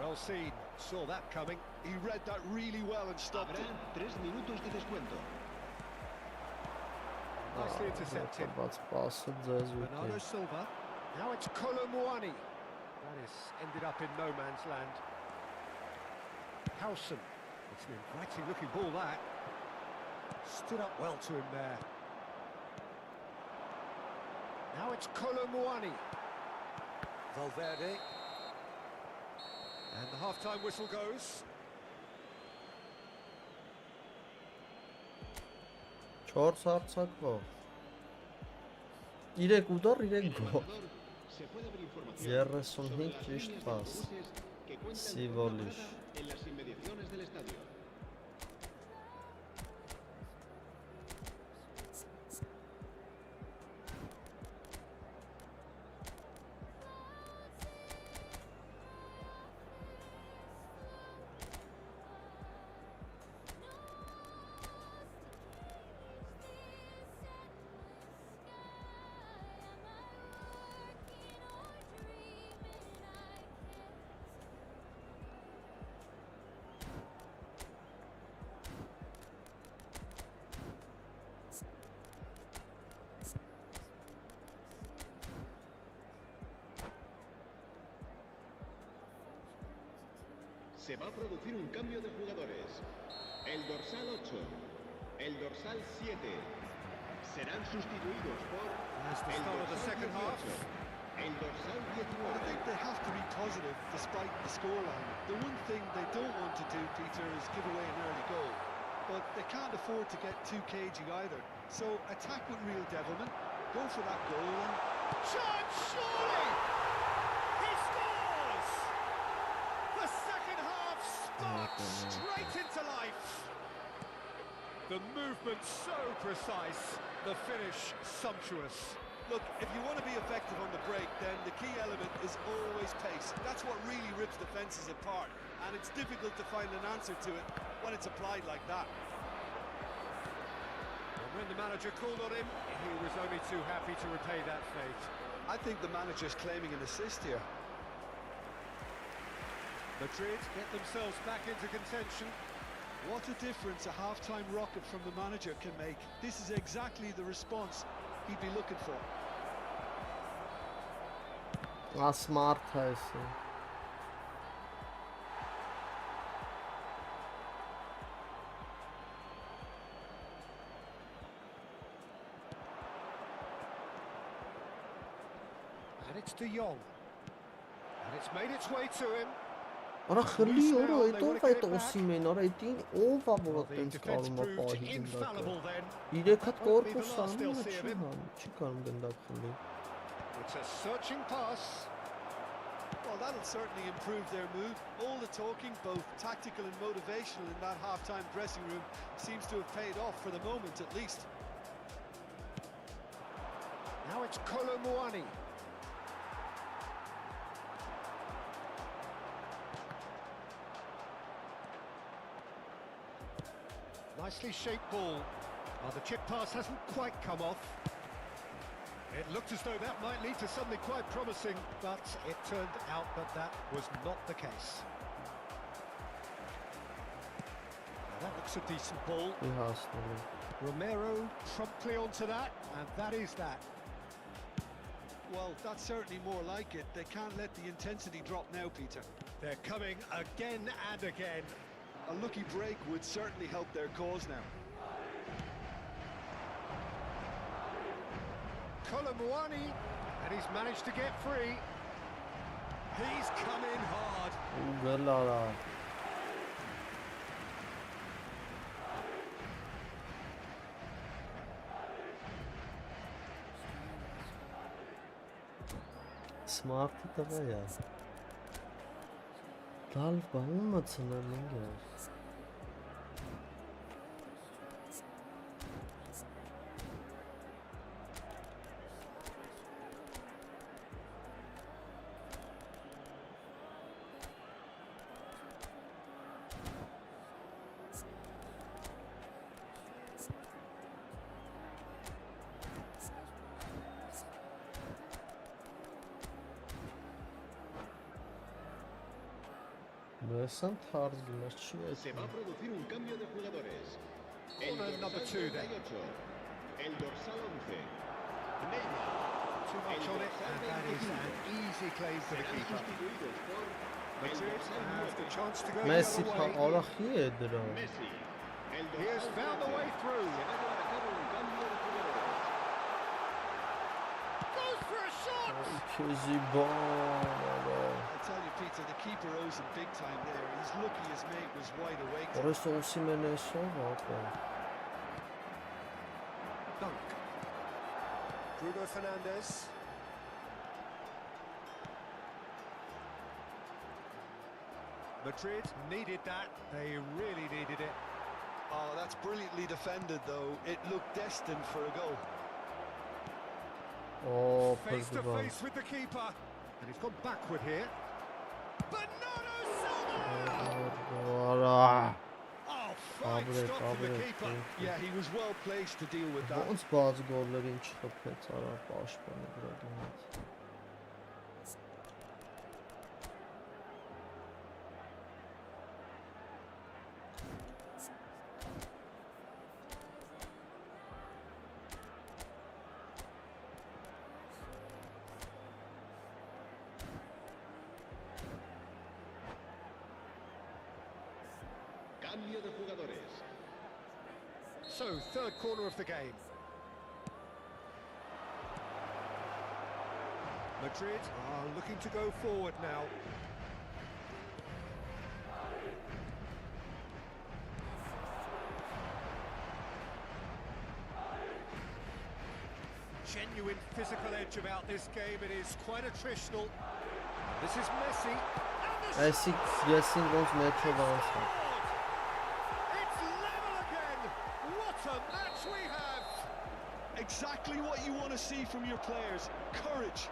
Well seen, saw that coming. He read that really well and stopped Habrá it. 3 minutos de descuento. Nicely intercepted. Բայց պասը ձեզ Bernardo ուտի։ Silva. Now it's Colomwani. That is ended up in no man's land. Howson. It's an inviting looking ball that. Stood up well to him there. Now it's Colomwani. Valverde. And the half-time whistle goes. 4 հարցակվող։ 3 ուդար, 3 գոլ։ Se puede haber información 35 ճիշտ պաս։ que cuentan Սիվոլիշ։ en las inmediaciones del estadio. Se va a producir un cambio de jugadores. El dorsal 8, el dorsal 7 serán sustituidos por That's the el start of the dorsal second half. 18, el dorsal I think 19. they have to be positive despite the scoreline. The one thing they don't want to do, Peter, is give away an early goal. But they can't afford to get too cagey either. So attack with real devilment, go for that goal and... Chance, surely! He scores! The second half sparks straight into life. The movement so precise, the finish sumptuous. Look, if you want to be effective on the break, then the key element is always pace. That's what really rips defences apart. And it's difficult to find an answer to it when it's applied like that. And when the manager called on him, he was only too happy to repay that fate. I think the manager's claiming an assist here. Madrid get themselves back into contention. What a difference a half-time rocket from the manager can make. This is exactly the response he'd be looking for. Smart է։ And it's De Jong. And it's made its way to him. Արա խլի օրը այդով այդ Օսիմեն, արա այդին ով է որ Well, the այդպես defence կարող է proved պահի գնդակը։ infallible then. 3 հատ Won't be the կորպուս last they'll անում see of չի him. համ, չի կարող գնդակ խլի։ It's a searching pass. Well, that'll certainly improve their mood. All the talking, both tactical and motivational in that half-time dressing room seems to have paid off for the moment at least. Now it's Colomwani. Nicely shaped ball. Well, the chip pass hasn't quite come off. It looked as though that might lead to something quite promising, but it turned out that that was not the case. Now that looks a decent ball. Մի հասնելու։ Romero promptly onto that, and that is that. Well, that's certainly more like it. They can't let the intensity drop now, Peter. They're coming again and again. A lucky break would certainly help their cause now. Colomwani, and he's managed to get free. He's come in hard. Ու գլարա։ Smart տղա է։ Դալ բանում մցնան ինքը։ Recent Harzler չի Se va a այդ։ producir un cambio de jugadores. El Corner number dorsal 2 then. 38, el dorsal 11. Neymar. Too much on it, and that is an easy claim for the Serán keeper. sustituidos por el Madrid dorsal has the 9. chance to go Messi the other way. արախի է դրա։ Messi. El He has dorsal found the 13. way through. Se va a llevar a cabo un cambio de jugadores. Goes for a shot. Քեզի բան։ I tell you, Peter, the keeper owes him big time there. He's lucky his mate was wide awake. Օրես Օսիմենեսով ապա։ Dunk. Bruno Fernandes. Madrid needed that. They really needed it. Oh, that's brilliantly defended, though. It looked destined for a goal. Օ, Face to պրդվան։ face with the keeper. And he's gone backward here. Bernardo Silva! Արա։ Oh, fine Abre, stop from the abre, keeper. thank you. Yeah, he was well placed to deal with that. Ոնց բաց գոլերին չխփեց արա պաշտպանը դրա դիմաց։ Cambio de jugadores. So, third corner of the game. Madrid are looking to go forward now. Genuine physical edge about this game. It is quite attritional. This is Messi. And the Այսի եսին ոնց մեջով անցա։ It's level again. What a match we have. Exactly what you want to see from your players. Courage,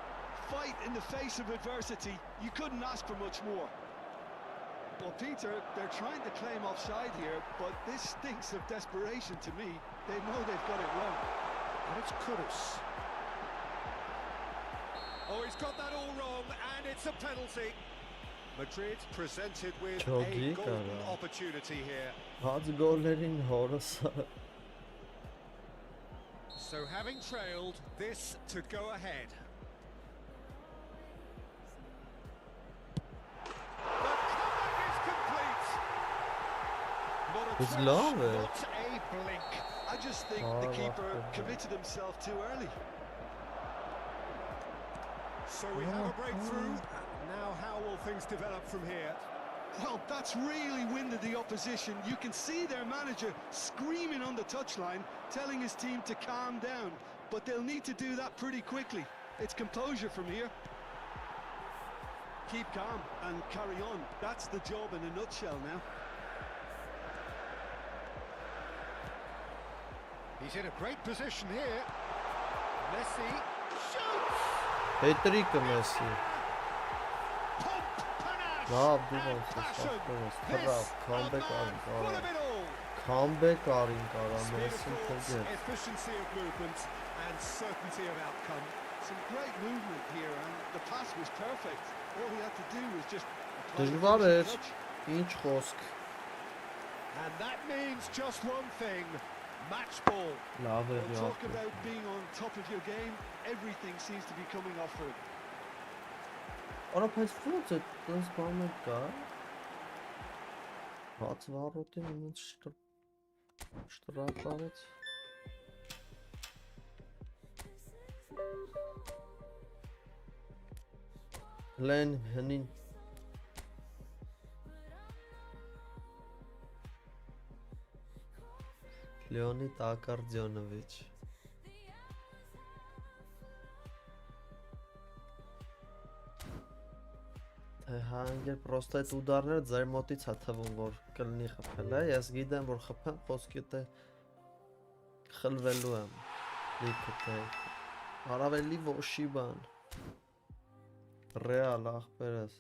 fight in the face of adversity. You couldn't ask for much more. Well, Peter, they're trying to claim offside here, but this stinks of desperation to me. They know they've got it wrong. And it's Kudus. Oh, he's got that all wrong, and it's a penalty. Madrid presented with Jogi a golden kara. opportunity here. Բաց գոլերին հորս։ So having trailed, this to go ahead. The comeback is complete. Not a It's twitch, love it. not a blink. I just think Oh, the that's keeper good. committed himself too early. So we have a breakthrough. Now how will things develop from here? Well, that's really winded the opposition. You can see their manager screaming on the touchline, telling his team to calm down. But they'll need to do that pretty quickly. It's composure from here. Keep calm and carry on. That's the job in a nutshell now. He's in a great position here. Messi shoots! Հետրիկը Մեսի։ Pump, panache, Լավ դու and ոնց ես passion. ասում This ես, a քամբեք man արին full կարա։ of it all. Քամբեք արին կարա Speed of Մեսին thoughts, թողել։ efficiency of movement, and certainty of outcome. Some great movement here, and the pass was perfect. All he had to do was just apply the Դժվար finishing էր, touch. ինչ խոսք։ And that means just one thing, match ball. Լավ է Well, talk յա։ about being on top of your game. Everything seems to be coming off for him. Արա բայց ո՞նց է տես բանը կա։ Բաց վարոտին ոնց շտրատարեց։ Լեն հնին Լեոնիդ Ակարդյոնովիչ Հանգեր պրոստը այդ ուդարները ձեր մոտից է թվում, որ կլնի խփել է, ես գիտեմ, որ խփեմ, խոսքի թե խլվելու եմ, լիքը թե, հարավելի ոշի բան, ռեալ աղբերս,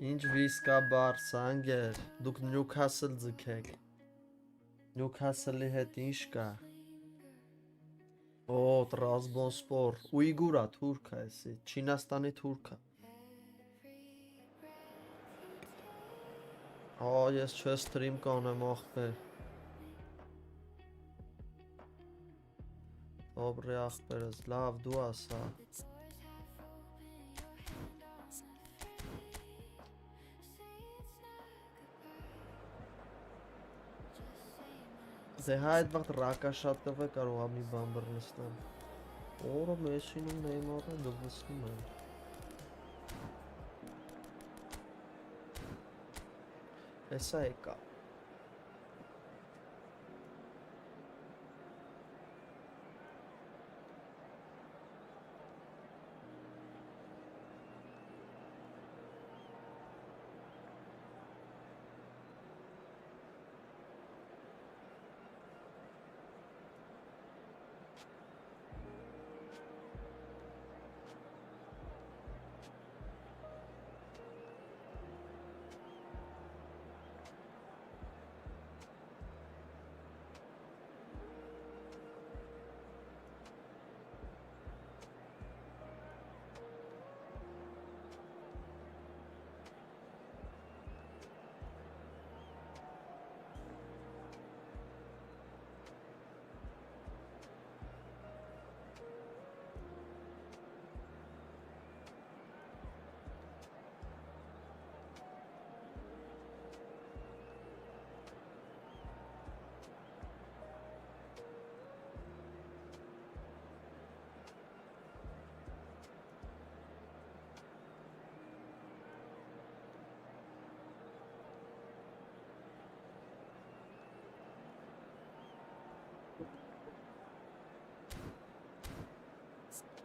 Ինչ վիսկա Բարսա անգեր, դուք Նյուքասլ ձգեք։ Նյուքասլի հետ ինչ կա։ Օ, Տրաբզոնսպոր, Ուйգուրա, թուրք է էսի, Չինաստանի թուրք է։ Ա, ես չես սթրիմ կանեմ ախպեր։ Добрый ախպերս, լավ դու ասա։ Դե հայ այդ վաղտ ռակաշատով է կարող ամի բան բռնստան։ Օրը Մեսին ու Նեյմարը դվսնում են։ Էսա եկա։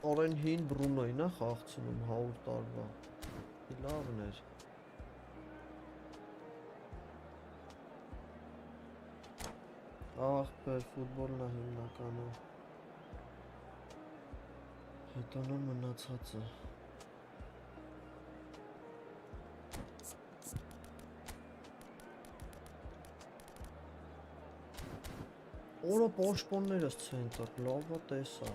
Օրեն հին Բրունոյն է խաղցնում 100 տարվա։ Լավն էր։ Ախպեր, ֆուտբոլն է հիմնականը։ Հետո նա մնացածը։ Օրը պոշպոններս ցենտր, լավը տեսա։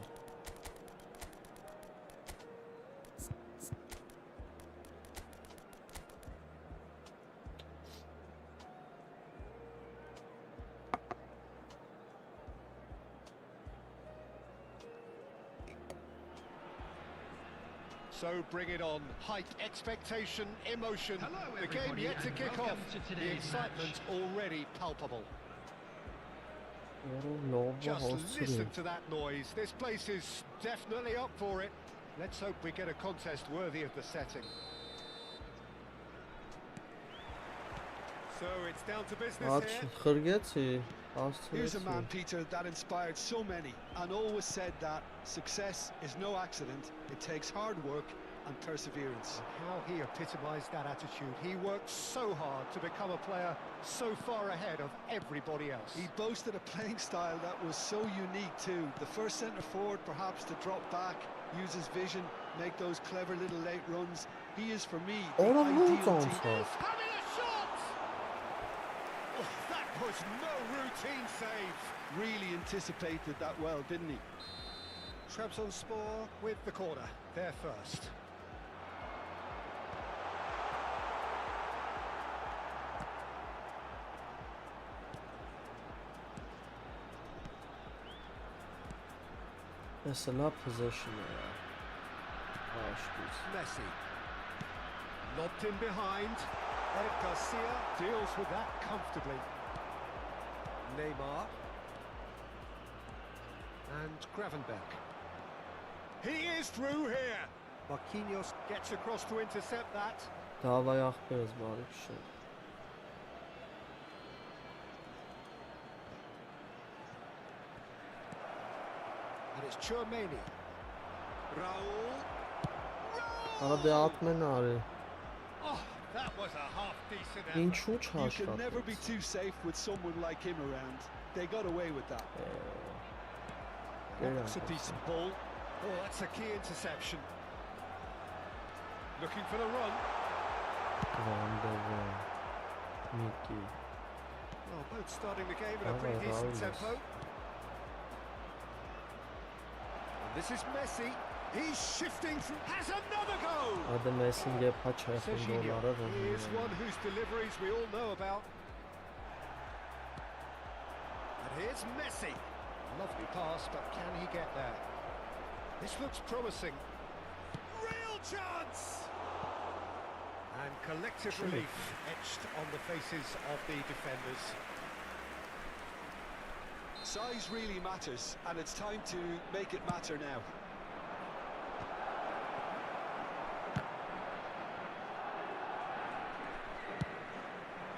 So bring it on. Height, expectation, emotion. Hello, The game everybody, yet to and kick welcome off. to The today's excitement already palpable. Լավը Just հասցրի։ listen to that noise. This place is definitely up for it. Let's hope we get a contest worthy of the setting. So it's down to business Աչ here. խրգեցի, Here's a man, հասցրեցի։ Peter, that inspired so many and always said that success is no accident. It takes hard work and perseverance. How he epitomised that attitude. He worked so hard to become a player so far ahead of everybody else. He boasted a playing style that was so unique too. The first centre forward perhaps to drop back, use his vision, make those clever little late runs. He is for me the Օրը ideal լուծ team. անցավ։ Having a shot! Oh, that was no routine save. Really anticipated that well, didn't he? Trabzonspor with the corner. They're first. It's a lot possession there. Messi. Lobbed in behind. Eric Garcia deals with that comfortably. Neymar. And Gravenberch. He is through here. Marquinhos gets across to intercept that. Davay ախպերս բարի քշել։ And it's Chouameni. Raul. Արա դե ատմեն արի։ Oh, that was a half-decent effort. Ինչու You can never be չհաշտատեց։ too safe with someone like him around. They got away with that. That's a decent ball. Oh, that's a key interception. Looking for the run. Mickey. Well, both starting the game at a pretty decent tempo. And this is Messi. He's shifting through. Has another goal! Adam Messi gave Serginho is one whose deliveries we all know about. And here's Messi. Lovely pass, but can he get there? This looks promising. Real chance! And collective relief etched on the faces of the defenders. Size really matters, and it's time to make it matter now.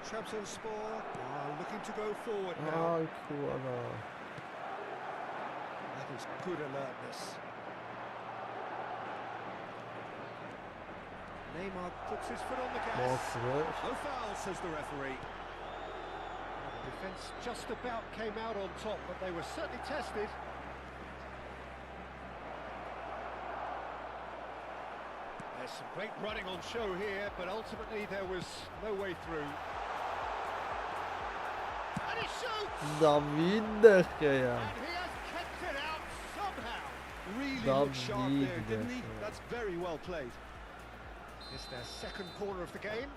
Trabzonspor are looking to go forward now. That is good alertness. Neymar puts his foot on the gas. No foul, says the referee. The defence just about came out on top, but they were certainly tested. There's some great running on show here, but ultimately there was no way through. And he shoots! David And he has kept it out somehow. Really looked sharp there, didn't he? That's very well played. It's their second corner of the game.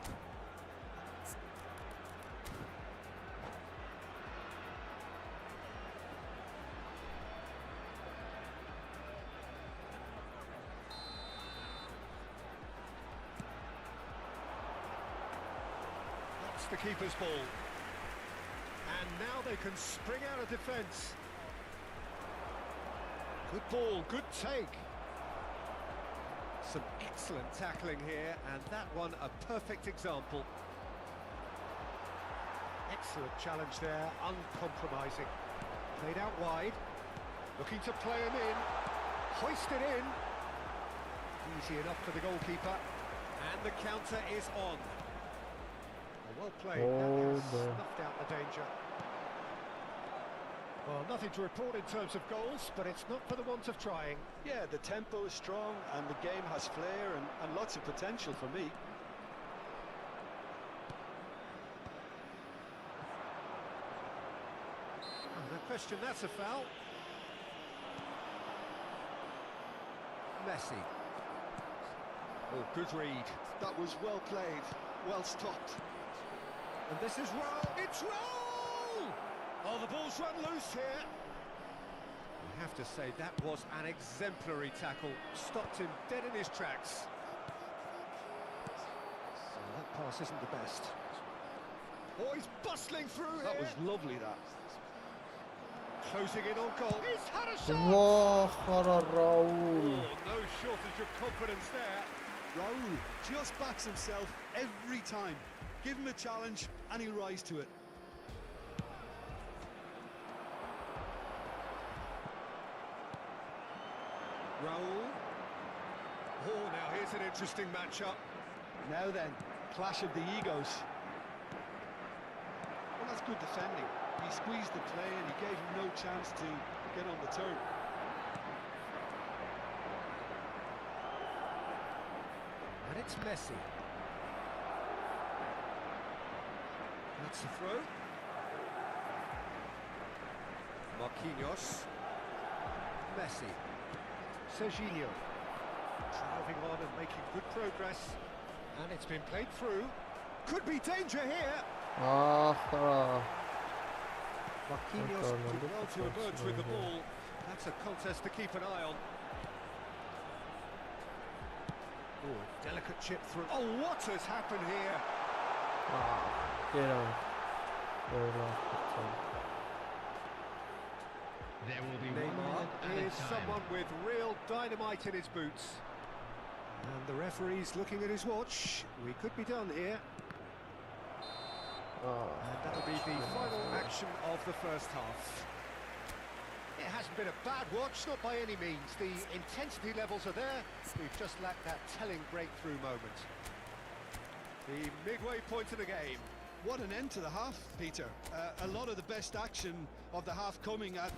That's the keeper's ball. And now they can spring out of defence. Good ball, good take. Some excellent tackling here, and that one a perfect example. Excellent challenge there, uncompromising. Played out wide, looking to play him in, hoisted in. Easy enough for the goalkeeper, and the counter is on. Well played, that has snuffed out the danger. Well, nothing to report in terms of goals, but it's not for the want of trying. Yeah, the tempo is strong and the game has flair and lots of potential for me. No question, that's a foul. Messi. Oh, good read. That was well played, well stopped. And this is Raul. It's Raul! Oh, the ball's run loose here. I have to say, that was an exemplary tackle. Stopped him dead in his tracks. Oh, that pass isn't the best. Oh, he's bustling through That here. was lovely, that. Closing in on goal. He's had a shot! Raul. Oh, no shortage of confidence there. Raul just backs himself every time. Give him a challenge and he'll rise to it. Raul. Oh, now here's an interesting matchup. Now then, clash of the egos. Well, that's good defending. He squeezed the play and he gave him no chance to get on the turn. And it's Messi. That's the throw. Marquinhos. Messi. Serginho. Driving on and making good progress. And it's been played through. Could be danger here. Marquinhos did well to emerge with the ball. That's a contest to keep an eye on. Oh, a delicate chip through. Oh, what has happened here? Get on. There will be 1 Neymar minute added is time. someone with real dynamite in his boots. And the referee's looking at his watch. We could be done here. And that'll be the final action of the first half. It hasn't been a bad watch, not by any means. The intensity levels are there. We've just lacked that telling breakthrough moment. The midway point of the game. What an end to the half, Peter. A lot of the best action of the half coming at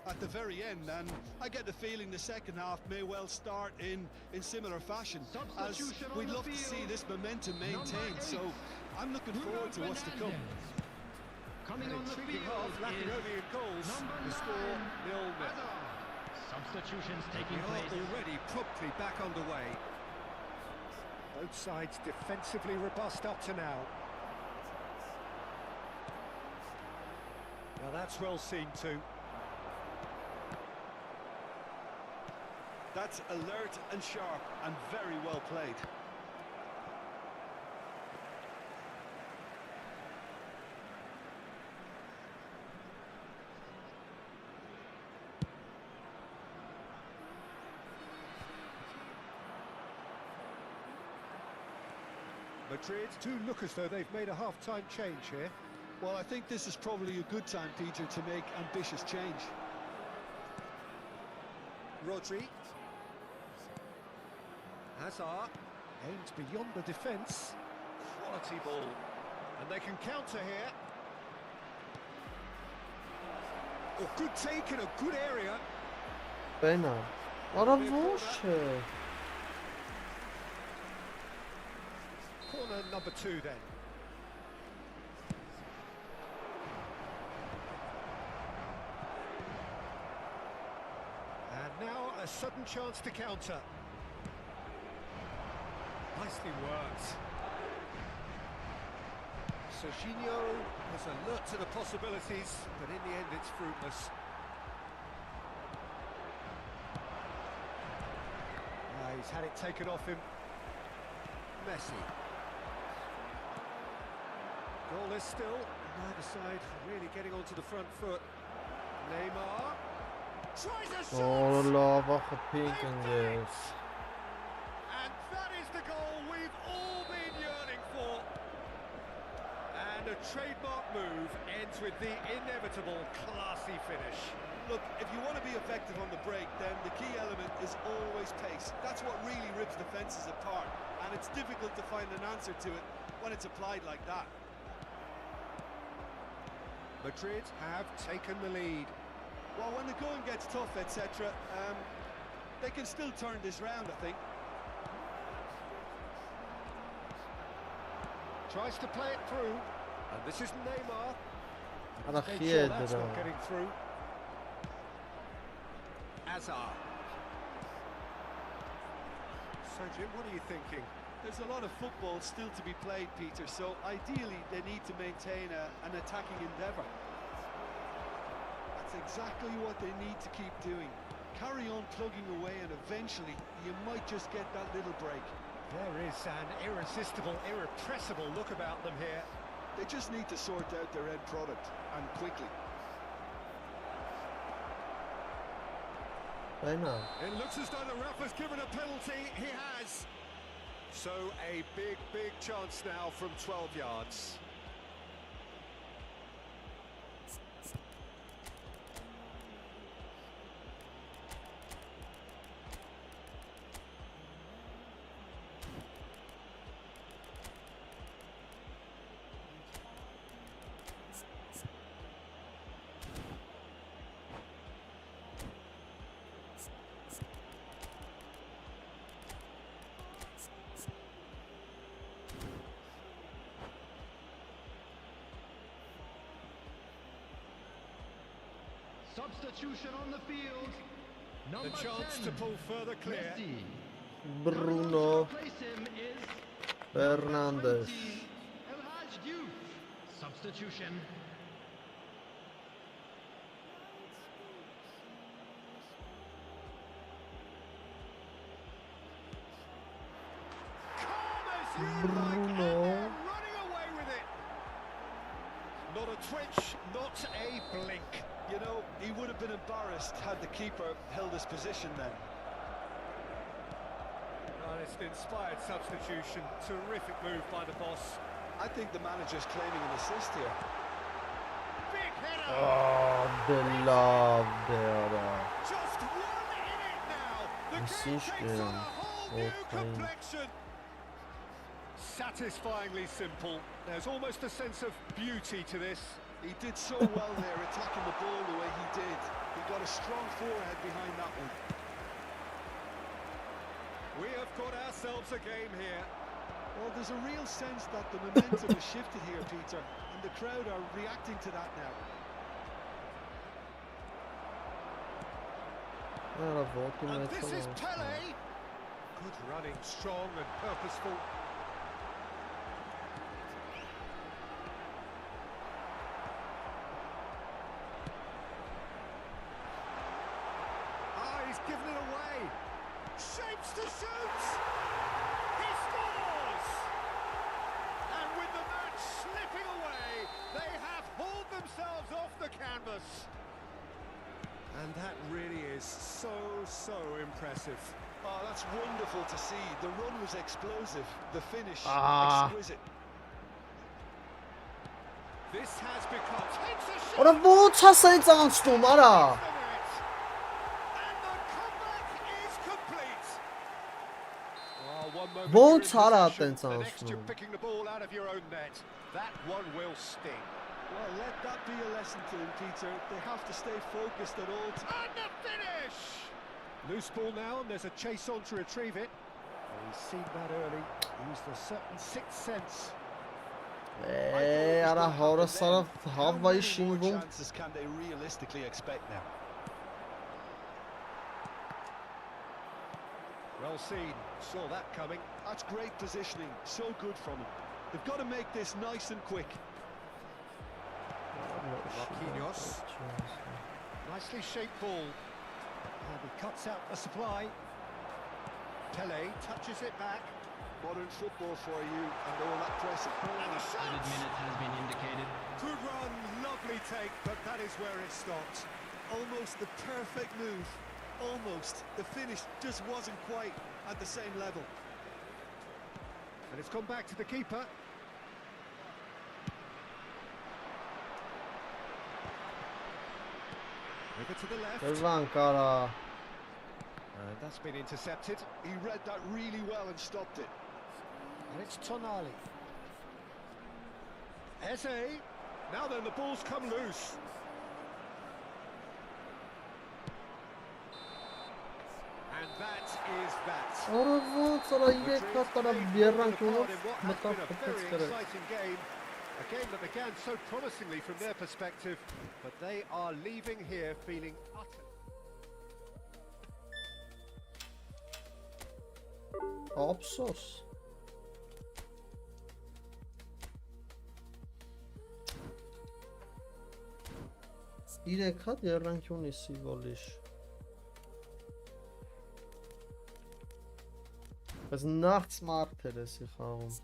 at the very end, and I get the feeling the second half may well start in similar fashion, as we'd love to see this momentum maintained. So I'm looking forward to what's to come. Coming on the field lacking only in goals. The score 0-0. Substitutions taking place. Already promptly back underway. Both sides defensively robust up to now. Now that's well seen too. That's alert and sharp and very well played. Madrid do look as though they've made a half-time change here. Well, I think this is probably a good time, Peter, to make ambitious change. Rodri. Hazard aimed beyond the defence. Quality ball. And they can counter here. Oh, good take in a good area. Bena. Aravosh. Corner number 2 then. And now a sudden chance to counter. Nicely worked. Serginho is alert to the possibilities, but in the end it's fruitless. He's had it taken off him. Messi. Goalless still, neither side really getting onto the front foot. Neymar tries a shot! Oh, love a pink and this. And that is the goal we've all been yearning for. And a trademark move ends with the inevitable classy finish. Look, if you want to be effective on the break, then the key element is always pace. That's what really rips defences apart, and it's difficult to find an answer to it when it's applied like that. Madrid have taken the lead. Well, when the going gets tough, etc., they can still turn this round, I think. Tries to play it through, and this is Neymar. That's not getting through. Hazard. So Jim, what are you thinking? There's a lot of football still to be played, Peter, so ideally they need to maintain an attacking endeavour. That's exactly what they need to keep doing. Carry on plugging away, and eventually you might just get that little break. There is an irresistible, irrepressible look about them here. They just need to sort out their end product, and quickly. It looks as though the ref has given a penalty. He has. So a big chance now from 12 yards. Substitution on the field. Number The chance 10, to pull further clear. Messi. Bruno Replace him is Fernandes. El Hadj Diouf. Substitution. Calm as you like, and Bruno. they're running away with it. Not a twitch, not a blink. You know, he would have been embarrassed had the keeper held his position then. And it's an inspired substitution. Terrific move by the boss. I think the manager's claiming an assist here. Big header. Oh, the love there. Just one in it now. The game takes on a whole new complexion. Satisfyingly simple. There's almost a sense of beauty to this. He did so well there, attacking the ball the way he did. He got a strong forehead behind that one. We have got ourselves a game here. Well, there's a real sense that the momentum has shifted here, Peter, and the crowd are reacting to that now. And this is Pele. Good running, strong and purposeful. He's given it away. Shapes to shoot. He scores. And with the match slipping away, they have hauled themselves off the canvas. And that really is so impressive. Oh, that's wonderful to see. The run was explosive. The finish exquisite. This has become takes a shot. Ora ո՞նց ասենց անցնում արա։ And the comeback is complete. Well, one moment Ո՞նց you're in արա possession, այտենց the next you're անցնում։ picking the ball out of your own net. That one will sting. Well, let that be a lesson to them, Peter. They have to stay focused at all times. And the finish! Loose ball now, and there's a chase on to retrieve it. Oh, he's seen that early. Used a certain sixth sense. Արա հորը սարը հավայի How շինվում։ many more chances can they realistically expect now? Well seen. Saw that coming. That's great positioning. So good from him. They've got to make this nice and quick. Marquinhos. Nicely shaped ball. And he cuts out the supply. Pele touches it back. Modern football for you, and all that pressing. And the shot! Added minute has been indicated. Good run, lovely take, but that is where it stopped. Almost the perfect move. Almost. The finish just wasn't quite at the same level. And it's gone back to the keeper. Over to the left. Դրվան կարա։ That's been intercepted. He read that really well and stopped it. And it's Tonali. Eze. Now then, the ball's come loose. And that is that. Ora ո՞նց արա Madrid 3 հատ արա made բեռանքունով in what has մտավ been a փոխեց very գրել։ exciting game. A game that began so promisingly from their perspective, but they are leaving here feeling utter. Ափսոս։ Իրեք հատ երրանքի ունի սիվոլիշ։ Բայց նարց մարդ էր էսի խաղում։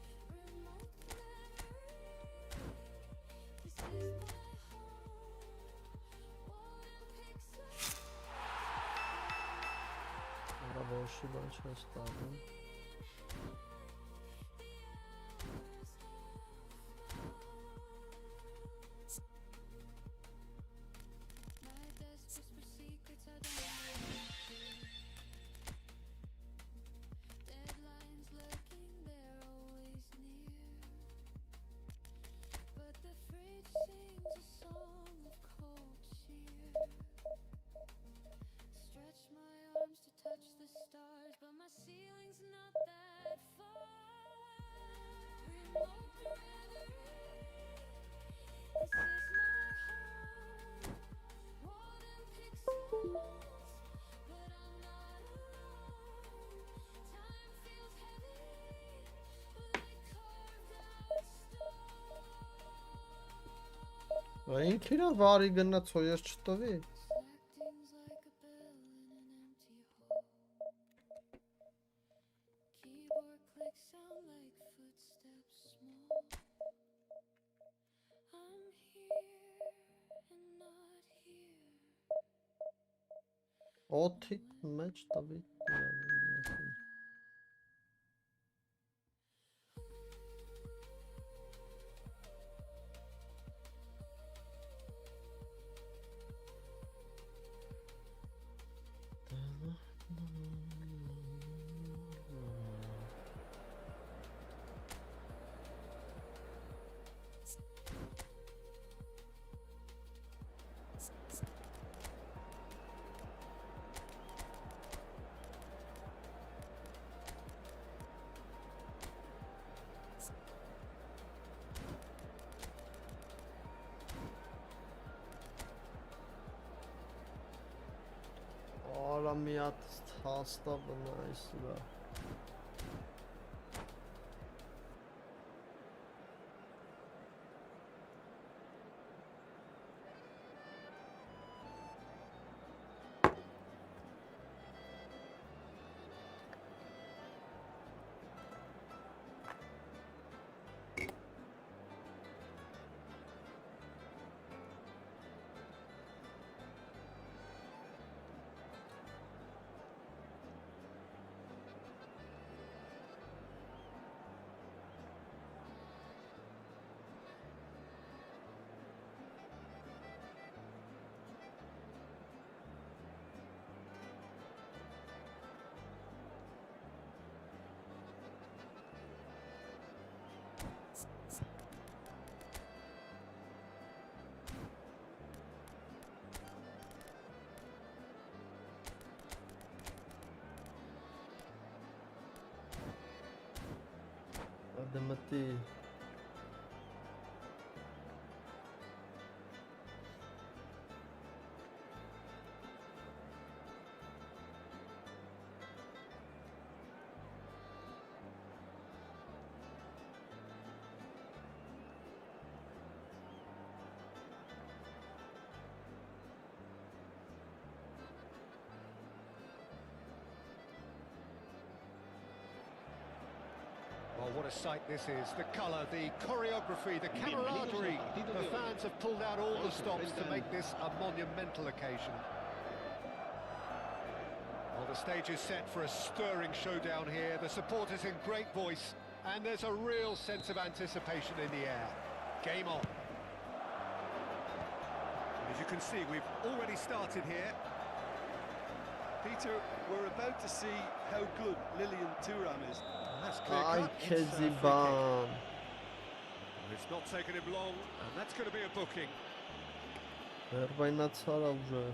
Արա ոչի բան չես տալու։ Ինք իրա վարի գնաց հոյեր չտվի։ Օթի մեջ տվի։ Կարա մի հատ հաստա բնայի սրա։ Adamati. Well, what a sight this is. The colour, the choreography, the camaraderie. The fans have pulled out all the stops to make this a monumental occasion. Well, the stage is set for a stirring showdown here. The supporters in great voice, and there's a real sense of anticipation in the air. Game on. As you can see, we've already started here. Peter, we're about to see how good Lilian Thuram is. That's clear Ay cut. Keziban. It's not taken him long, and that's going to be a booking. Երբայնացար ուժը։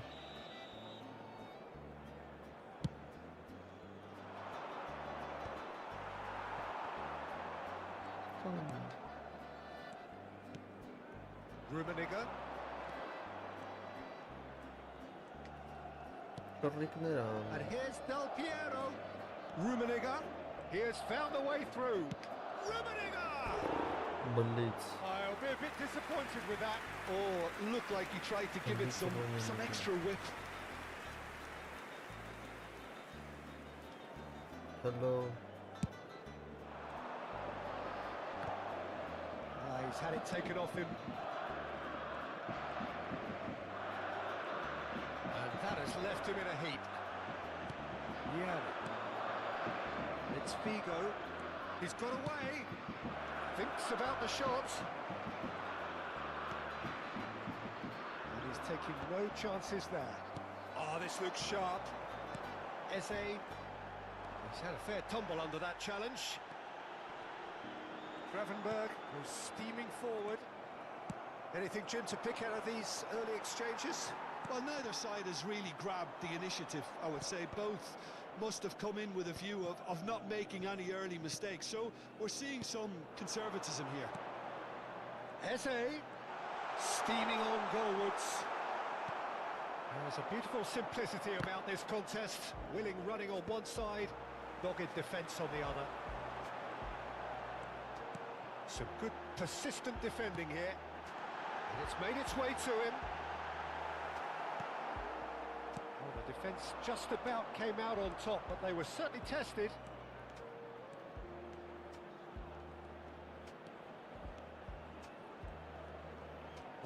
Rummenigge. Կռիկներ ան։ And here's Del Piero. Rummenigge. He has found a way through. Rummenigge! Բլից։ I'll be a bit disappointed with that. Oh, looked like he tried to give it some extra whip. Hello. He's had it taken off him. And that has left him in a heap. Yeah. It's Figo. He's got away. Thinks about the shot. And he's taking no chances there. Oh, this looks sharp. Eze. He's had a fair tumble under that challenge. Gravenberg goes steaming forward. Anything, Jim, to pick out of these early exchanges? Well, neither side has really grabbed the initiative, I would say. Both must have come in with a view of not making any early mistakes. So we're seeing some conservatism here. Eze steaming on goalwards. There's a beautiful simplicity about this contest. Willing running on one side, dogged defence on the other. Some good persistent defending here. And it's made its way to him. Well, the defence just about came out on top, but they were certainly tested.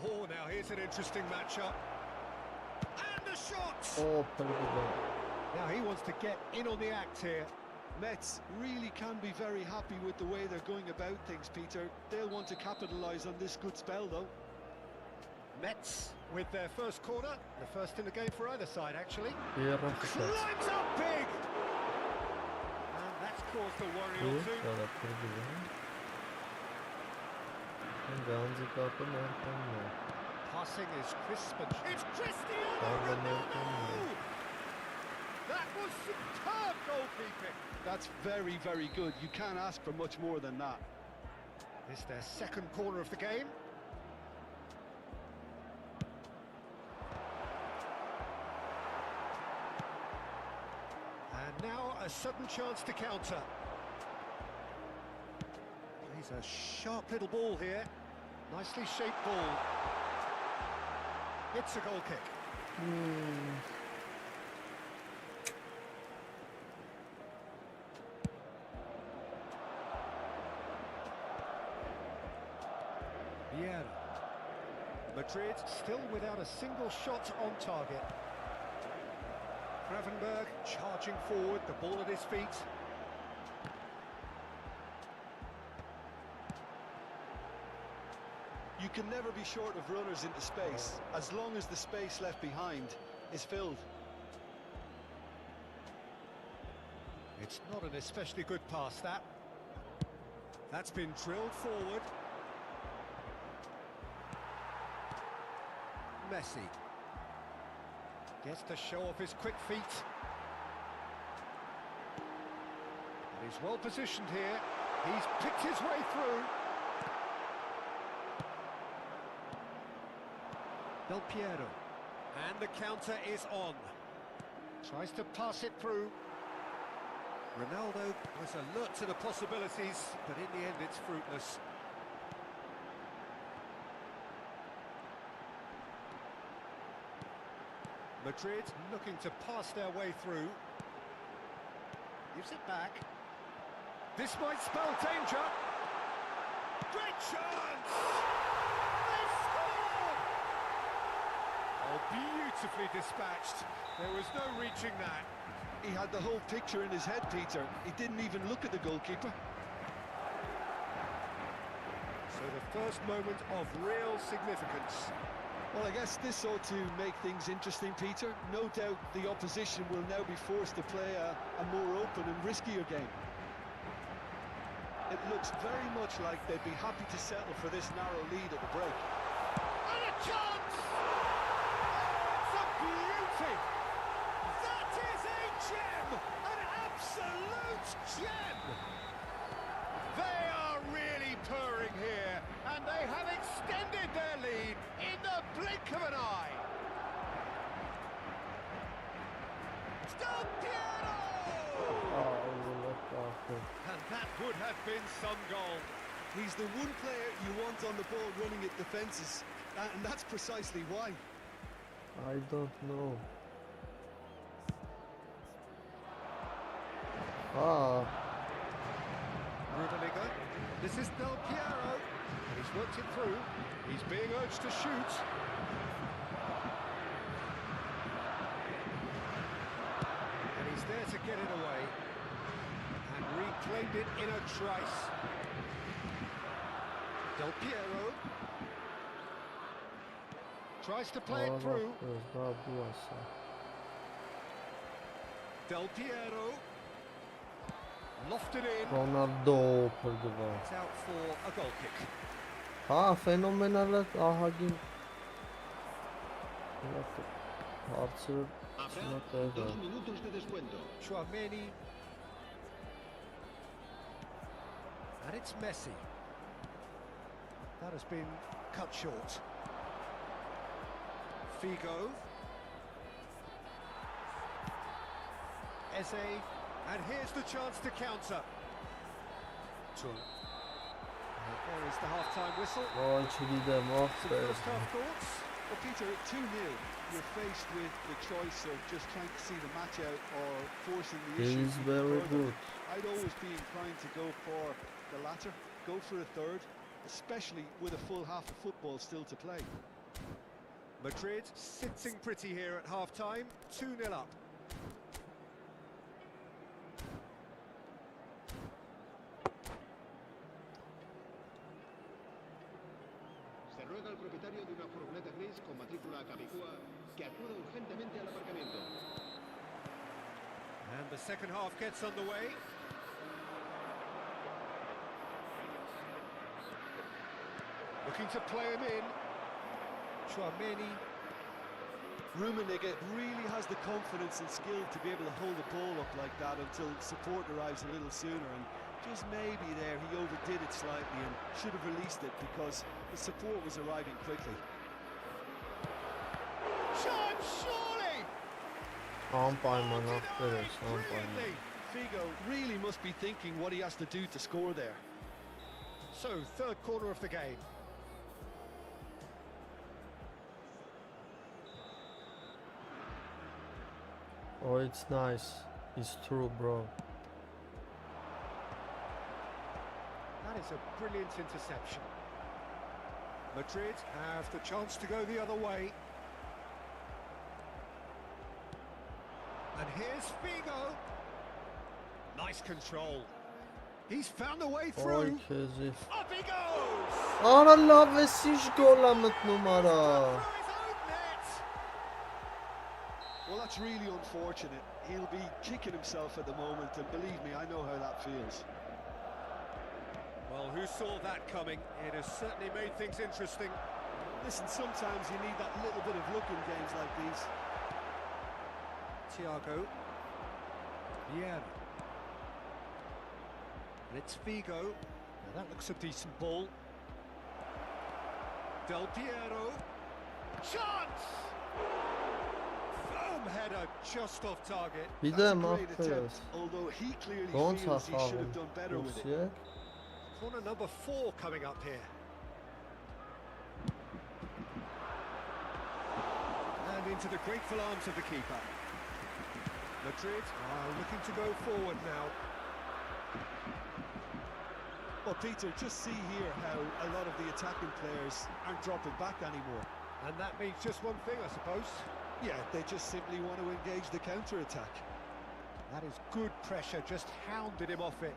Oh, now here's an interesting matchup. And a shot! Oh, perdón. Now he wants to get in on the act here. Metz really can be very happy with the way they're going about things, Peter. They'll want to capitalise on this good spell, though. Metz with their first corner, the first in the game for either side, actually. Երրորդ շփոթ։ Climbs up big! And that's caused a worry or two. Դա փրկել։ Գանձի կապը ներկայն է։ Passing is crisp and... It's Cristiano Ronaldo. Ronaldo! That was superb goalkeeping. That's very, very good. You can't ask for much more than that. It's their second corner of the game. a sudden chance to counter. He's a sharp little ball here. Nicely shaped ball. It's a goal kick. Vieira. Madrid still without a single shot on target. Gravenberg charging forward, the ball at his feet. You can never be short of runners into space, as long as the space left behind is filled. It's not an especially good pass, that. That's been drilled forward. Messi gets to show off his quick feet. And he's well positioned here. He's picked his way through. Del Piero. And the counter is on. Tries to pass it through. Ronaldo was alert to the possibilities, but in the end it's fruitless. Madrid looking to pass their way through. Gives it back. This might spell danger. Great chance! They score! Oh, beautifully dispatched. There was no reaching that. He had the whole picture in his head, Peter. He didn't even look at the goalkeeper. So the first moment of real significance. Well, I guess this ought to make things interesting, Peter. No doubt the opposition will now be forced to play a more open and riskier game. It looks very much like they'd be happy to settle for this narrow lead at the break. And a chance! It's a beauty! That is a gem! An absolute gem! They are really purring here, and they have extended their lead in the blink of an eye. Del Piero! And that would have been some goal. He's the one player you want on the ball running at defences, and that's precisely why. I don't know. Rudeliger. This is Del Piero. And he's worked it through. He's being urged to shoot. And he's there to get it away. And reclaimed it in a trice. Del Piero. Tries to play it through. Del Piero. Lofted in. Ronaldo փրկվա։ It's out for a goal kick. Ֆենոմենալ է ահագին։ Հարցը Habrá 2 minutos de descuento. Chouameni. And it's Messi. That has been cut short. Figo. Eze. And here's the chance to counter. And there is the half-time whistle. Ոյ չգիտեմ, Some first half thoughts. Well, Peter, at 2-0, you're faced with the choice of just trying to see the match out or forcing the issue. He's very further. good. I'd always be inclined to go for the latter, go for a third, especially with a full half of football still to play. Madrid sitting pretty here at half-time, 2-0 up. Se ruega al propietario de una furgoneta gris con matrícula Capicúa que acuda urgentemente al aparcamiento. And the second half gets underway. Looking to play him in. Chouameni. Rummenigge really has the confidence and skill to be able to hold the ball up like that until support arrives a little sooner, and just maybe there he overdid it slightly and should have released it because the support was arriving quickly. Chance, surely! Անպայման ախպեր ես, անպայման։ Brilliantly. Figo really must be thinking what he has to do to score there. So, third quarter of the game. Oh, it's nice. It's true, bro. That is a brilliant interception. Madrid have the chance to go the other way. And here's Figo. Nice control. He's found a way through. Քեզի։ Up he goes! Արա լավ է, ինչ գոլ է մտնում արա։ Through his own net. Well, that's really unfortunate. He'll be kicking himself at the moment, and believe me, I know how that feels. Well, who saw that coming? It has certainly made things interesting. Listen, sometimes you need that little bit of luck in games like these. Thiago. Vieira. And it's Figo. Now that looks a decent ball. Del Piero. Chance! Firm header just off target. Bir That's də a great Marquez. attempt, although he clearly Ոնց feels he should have ախաղում։ done better with it. Ուսիեք։ Corner number 4 coming up here. And into the grateful arms of the keeper. Madrid are looking to go forward now. Well, Peter, just see here how a lot of the attacking players aren't dropping back anymore. And that means just one thing, I suppose. Yeah, they just simply want to engage the counter-attack. That is good pressure, just hounded him off it.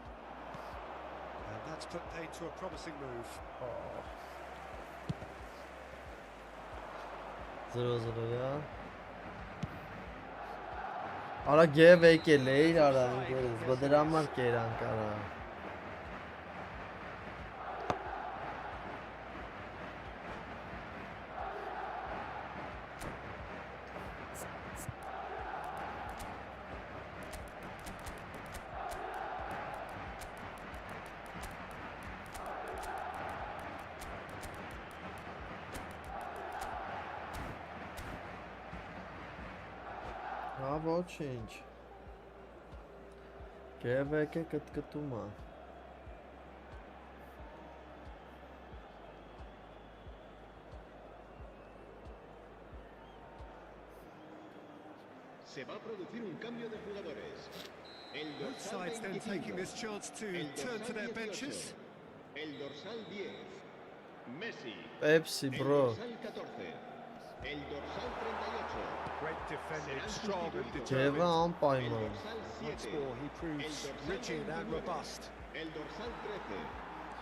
And that's put paid to a promising move. 0-0 ya։ Արա գև եկել է իր արա ինքերս, բդրա համար կերանք արա։ Ոչինչ։ Գևեկը կտկտում է։ Se va a producir un cambio de jugadores. El Both dorsal sides then 25. taking this chance to El turn to dorsal their 18. benches. El dorsal 10. Messi. Pepsi, El bro։ dorsal 14. El dorsal 38. Great defending, strong and Գևը determined. El անպայման։ dorsal Once 7. more, he proves rigid and robust. El dorsal 13.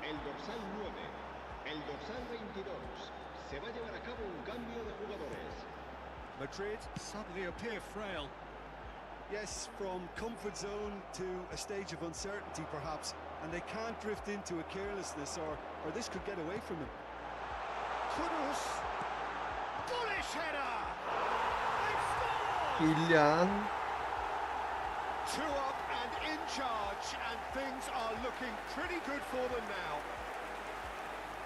El dorsal 9. El dorsal 22. Se va a llevar a cabo un cambio de jugadores. Madrid suddenly appear frail. Yes, from comfort zone to a stage of uncertainty perhaps, and they can't drift into a carelessness or this could get away from them. Kudus! Bullish header! They've scored! Իլյան։ 2 up and in charge, and things are looking pretty good for them now.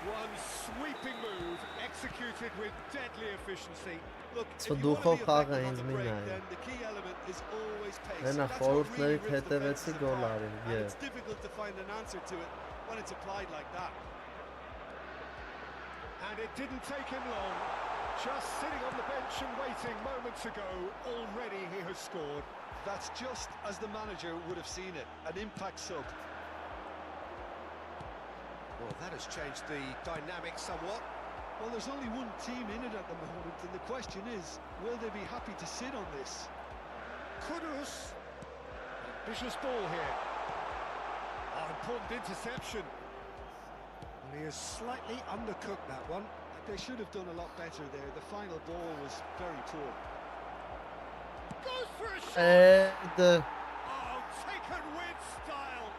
One sweeping move, executed with deadly efficiency. Look, if So you want to դուխով be խաղը effective on ինձ the մի break, նայ։ then the key element is always pace. Մենա That's what really խորհուրդներից rips the հետևեցի fences գոլ apart, արին, and եւ։ it's difficult to find an answer to it when it's applied like that. And it didn't take him long. Just sitting on the bench and waiting moments ago, already he has scored. That's just as the manager would have seen it, an impact sub. Well, that has changed the dynamic somewhat. Well, there's only one team in it at the moment, and the question is, will they be happy to sit on this? Kudus. Ambitious ball here. Oh, important interception. Well, he has slightly undercooked that one. They should have done a lot better there. The final ball was very poor. Goes for a shot. Էդ Oh, taken with style.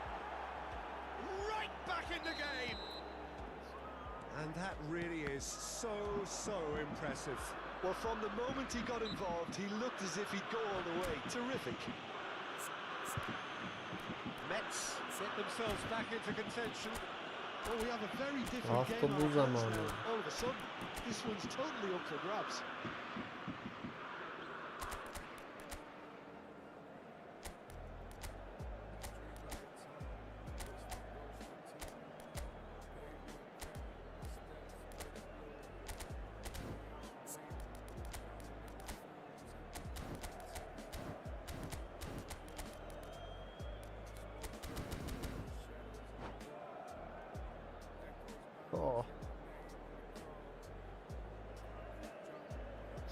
Right back in the game. And that really is so impressive. Well, from the moment he got involved, he looked as if he'd go all the way. Terrific. Mets get themselves back into contention. Well, we have a very different After game on our hands Buzan now. All of a sudden, this one's totally up for grabs.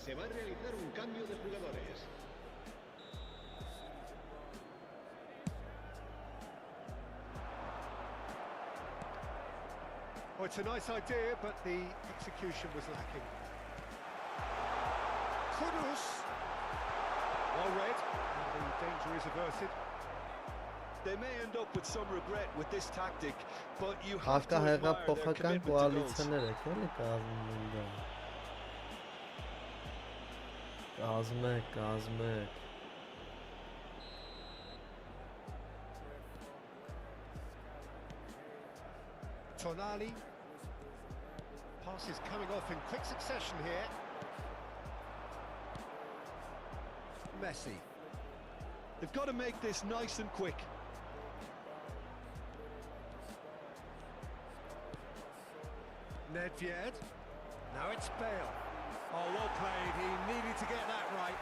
Se va a realizar un cambio de jugadores. Oh, it's a nice idea, but the execution was lacking. Kudus! Well read, and the danger is averted. They may end up with some regret with this tactic, but you have to Հակահեղա admire their փոխական commitment to goals. կոալիցիաներ եք էլի կազմեք Tonali. Pass is coming off in quick succession here. Messi. They've got to make this nice and quick. Nedved. Now it's Bale. Oh, well played. He needed to get that right.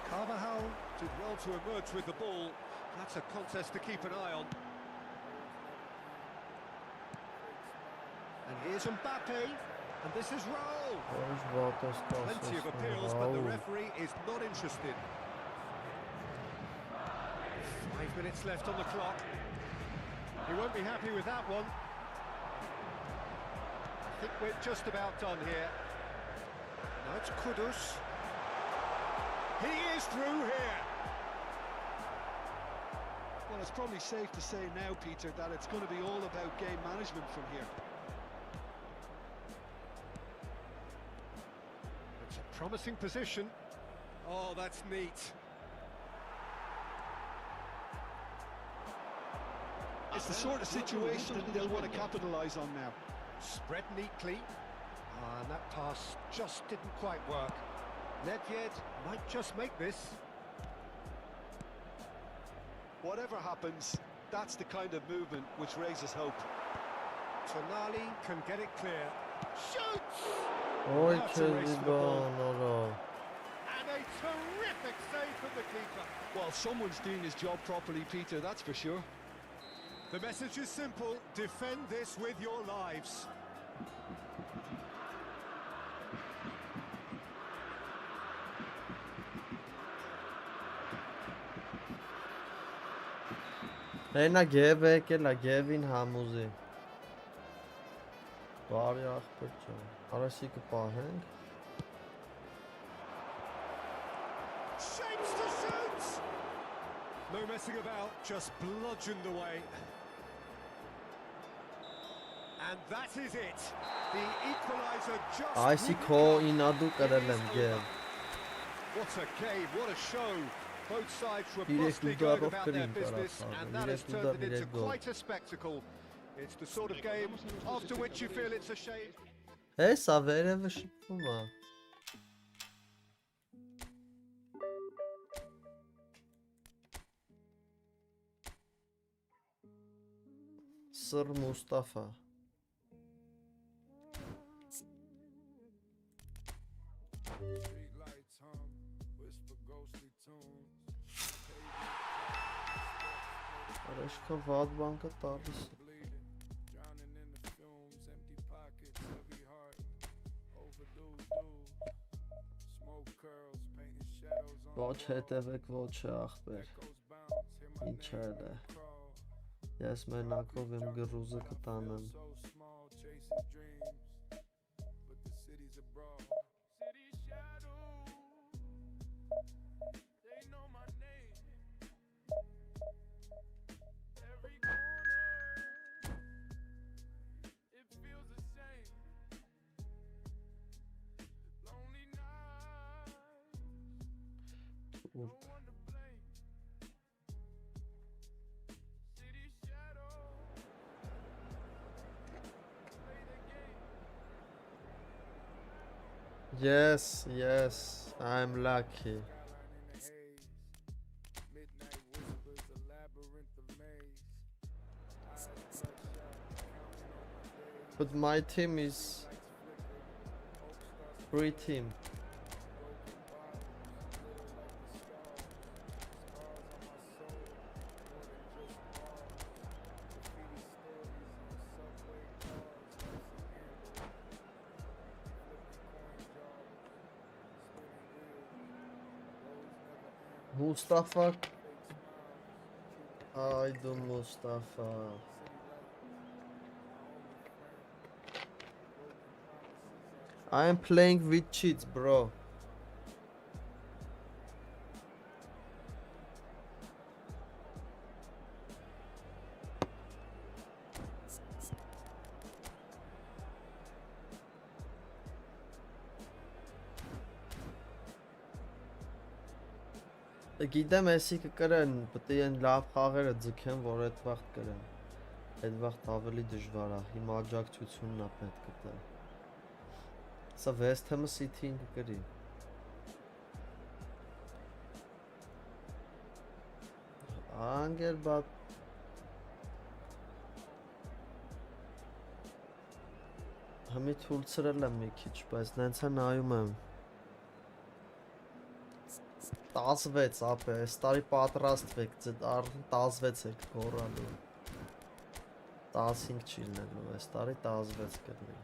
Carvajal did well to emerge with the ball. That's a contest to keep an eye on. And here's Mbappe. And this is Raul. Plenty of appeals, but the referee is not interested. 5 minutes left on the clock. He won't be happy with that one. I think we're just about done here. Now it's Kudus. He is through here. Well, it's probably safe to say now, Peter, that it's going to be all about game management from here. It's a promising position. Oh, that's neat. It's the sort of situation that they'll want to capitalise on now. Spread neatly. And that pass just didn't quite work. Nedved might just make this. Whatever happens, that's the kind of movement which raises hope. Tonali can get it clear. Shoots! Oi, That's a race for the ball. no. And a terrific save from the keeper. Well, someone's doing his job properly, Peter, that's for sure. The message is simple: defend this with your lives. Հենա գև եկել է, գևին համուզի բարի աղբեր ջան, արասի կպահենք Shapes to shoot! No messing about, just bludgeoned away. And that is it. The equaliser just... Այսի քո ինադու կրել եմ գև What a game, what a show. Both sides were Direkt brusquely going Udarov about their Krim business, taraftarı. and that has Direkt turned Udar, it into direkt gol. quite a spectacle. It's the sort of game after which you feel it's a shame. Հեսա վերևը շփվում է Սր Մուստաֆա Street lights hum, whisper ghostly tunes. Արեշքան վատ բան կա տալիս է Bleeding, drowning in the fumes, empty pockets, heavy heart, overdue dues. Smoke curls, painting shadows on Ոչ հետևեք, ոչ ախպեր echoes bounce, hear my Ինչ էլ է name crawl. Ես մենակով եմ գրուզը կտանեմ So small, chasing dreams, but the city's abroad. City shadows, they know my name. Every corner, it feels the same. Lonely nights, no one to blame. City shadows, play the game. Yes, I'm lucky Skyline in the haze, midnight whispers, a labyrinth of maze. Eyes bloodshot, counting on my days. But my team is Lights flicker, hope starts free team broken bottles, glitter like the stars. Scars on my soul, more than just bars. Graffiti stories in subway cars, life's a gamble. Flipping coin jars. Mustafa. I do Mustafa. I am playing with cheats, bro. Գիտեմ էսի կկրեն, պետք է են լավ խաղերը ձգեն, որ այդ վաղտ կրեն։ Այդ վաղտ ավելի դժվար է, հիմա աջակցությունն է պետք է։ Սա West Ham-ը City-ին կկրի։ Անգեր բատ Համի թուլցրել եմ մի քիչ, բայց նենց է նայում եմ։ 16 ապե, այս տարի պատրաստվեք, 16 եք գորալու։ 15 չի լինելու, այս տարի 16 կլինի։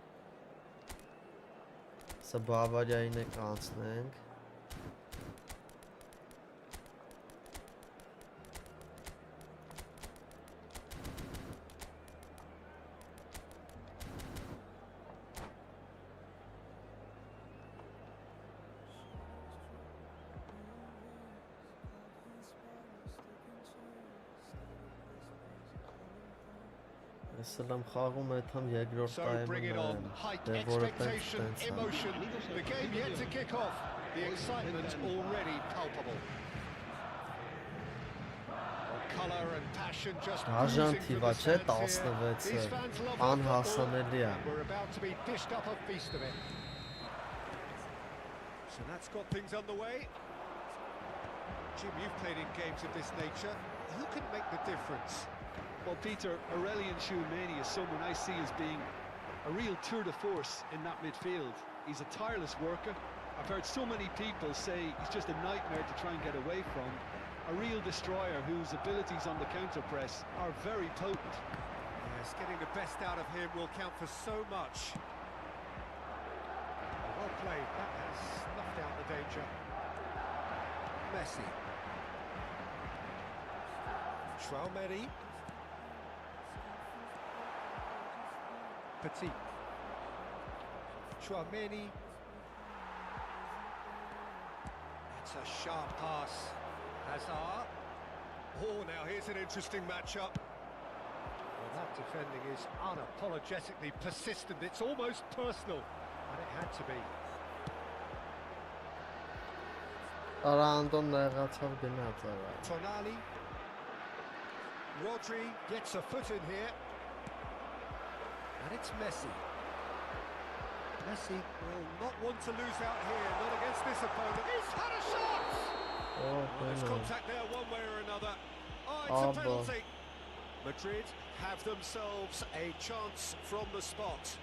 Սա Բավարիային եք անցնենք։ So bring it on, height, expectation, emotion, the game yet to kick off, the excitement already palpable. Colour and passion just oozing from the stands here. These fans love football, and we're about to be dished up a feast of it. So that's got things underway. Jim, you've played in games of this nature. Who can make the difference? Well, Peter, Aurelian Tchouameni is someone I see as being a real tour de force in that midfield. He's a tireless worker. I've heard so many people say he's just a nightmare to try and get away from. A real destroyer whose abilities on the counter-press are very potent. Yes, getting the best out of him will count for so much. Well played, that has snuffed out the danger. Messi. Tchouameni. Petit. Tchouameni. It's a sharp pass. Hazard. Oh, now here's an interesting matchup. Well, that defending is unapologetically persistent. It's almost personal, and it had to be. Tonali. Rodri gets a foot in here. And it's Messi. Messi will not want to lose out here, not against this opponent. He's had a shot! Oh, there's contact there one way or another. Oh, it's a penalty. Madrid have themselves a chance from the spot.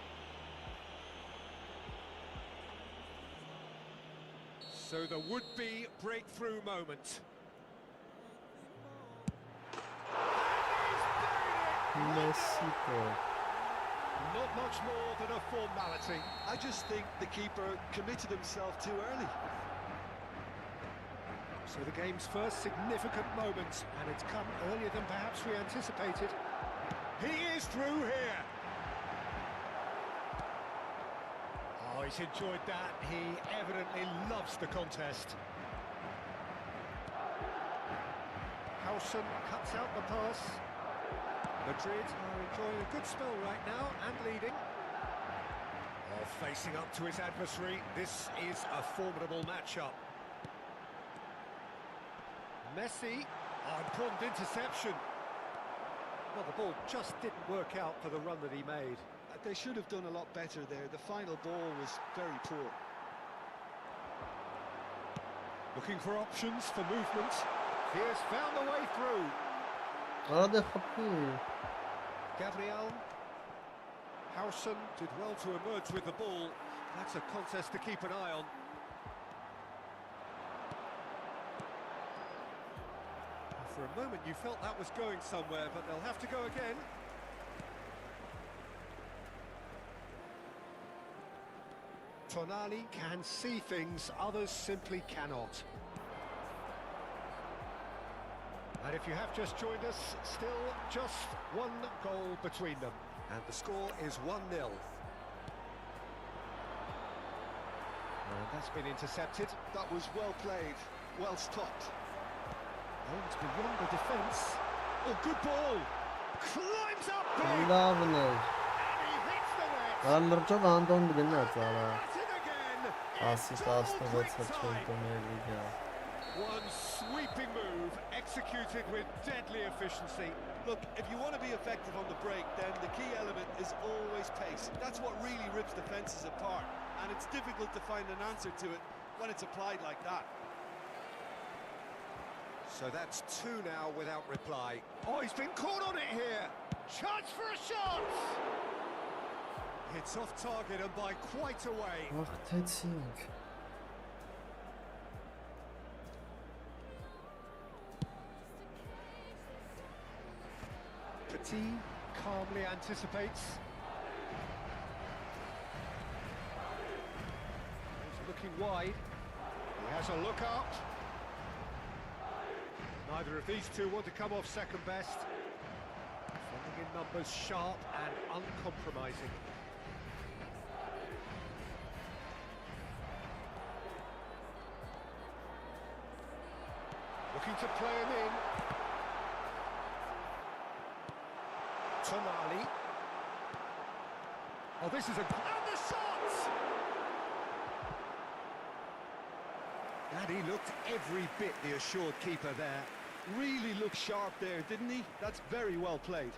So the would-be breakthrough moment. Messi. Not much more than a formality. I just think the keeper committed himself too early. So the game's first significant moment, and it's come earlier than perhaps we anticipated. He is through here. Oh, he's enjoyed that. He evidently loves the contest. Howson cuts out the pass. Madrid are enjoying a good spell right now and leading. Oh, facing up to his adversary, this is a formidable matchup. Messi, important interception. Well, the ball just didn't work out for the run that he made. They should have done a lot better there. The final ball was very poor. Looking for options for movement. He has found the way through. Gabriel. Howson did well to emerge with the ball. That's a contest to keep an eye on. For a moment you felt that was going somewhere, but they'll have to go again. Tonali can see things others simply cannot. And if you have just joined us, still just one goal between them. And the score is 1-0. And that's been intercepted. That was well played, well stopped. Oh, it's beyond the defence. Oh, good ball. Climbs up big. Lovely. And he hits the net. Ալրջով Անդոն գնաց արա։ At it again. Ասիստ It's double quick 16-ը time. Premier League-ը։ One sweeping move, executed with deadly efficiency. Look, if you want to be effective on the break, then the key element is always pace. That's what really rips defences apart, and it's difficult to find an answer to it when it's applied like that. So that's two now without reply. Oh, he's been caught on it here. Chance for a shot. It's off target and by quite a way. Աղթեցինք։ Petit calmly anticipates. He's looking wide. He has a look up. Neither of these two want to come off second best. Defending in numbers, sharp and uncompromising. Looking to play him in. Tonali. Oh, this is a... And the shot! And he looked every bit the assured keeper there. Really looked sharp there, didn't he? That's very well played.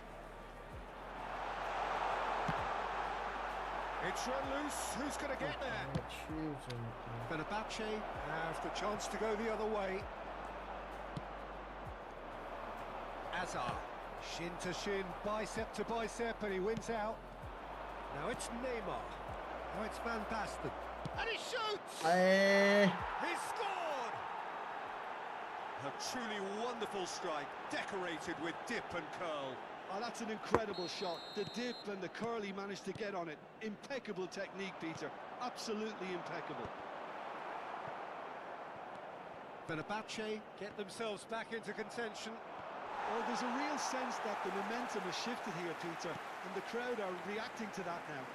It's run loose. Who's going to get there? Fenerbahce have the chance to go the other way. Azar. Shin to shin, bicep to bicep, and he wins out. Now it's Neymar. Now it's Van Basten. And he shoots! He scored! A truly wonderful strike, decorated with dip and curl. Oh, that's an incredible shot. The dip and the curl he managed to get on it. Impeccable technique, Peter. Absolutely impeccable. Fenerbahce get themselves back into contention. Well, there's a real sense that the momentum has shifted here, Peter, and the crowd are reacting to that now.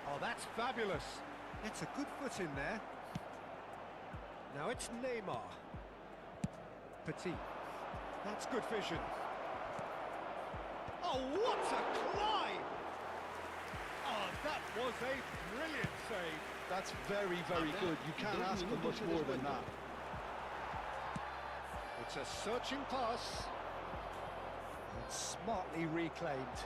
Oh, that's fabulous. It's a good foot in there. Now it's Neymar. Petit. That's good vision. Oh, what a climb! Oh, that was a brilliant save. That's very, very good. You can't ask for much more than that. It's a searching pass. It's smartly reclaimed.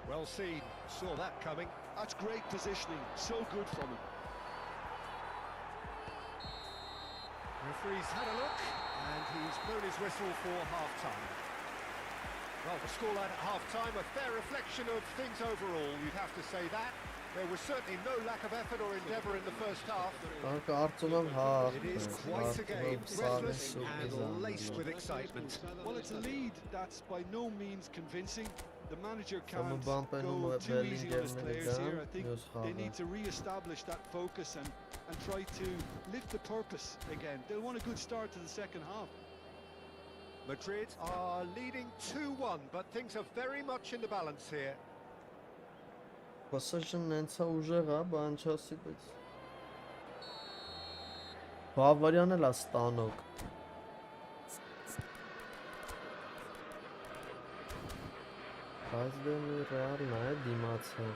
Well seen. Saw that coming. That's great positioning. So good from him. Referee's had a look, and he's blown his whistle for half-time. Well, the scoreline at half-time, a fair reflection of things overall, you'd have to say that. There was certainly no lack of effort or endeavour in the first half. It is quite a game, breathless and laced with excitement. Well, it's a lead that's by no means convincing. The manager Some can't bump and go too belly easy on his getting players down, here. I think use they harder. need to re-establish that focus and try to lift the purpose again. They'll want a good start to the second half. Madrid are leading 2-1, but things are very much in the balance here. Possession նենցա ուժեղ է, բան չասի, բայց Բավարիան էլ է ստանոք։ Բայց դե մի ռեալն է դիմացը։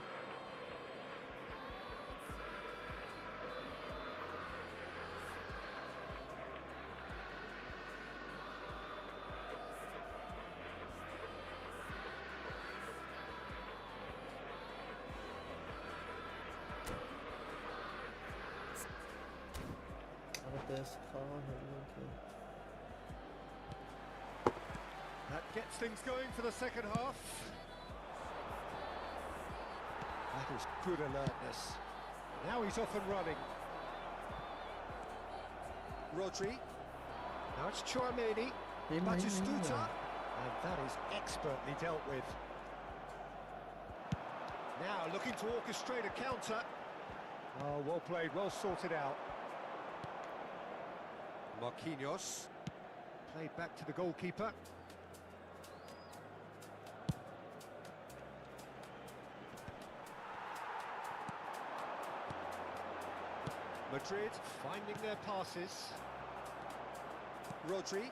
That gets things going for the second half. That is good alertness. Now he's off and running. Rodri. Now it's Chouameni. Batistuta. And that is expertly dealt with. Now looking to orchestrate a counter. Oh, well played, well sorted out. Marquinhos. Played back to the goalkeeper. Madrid finding their passes. Rodri.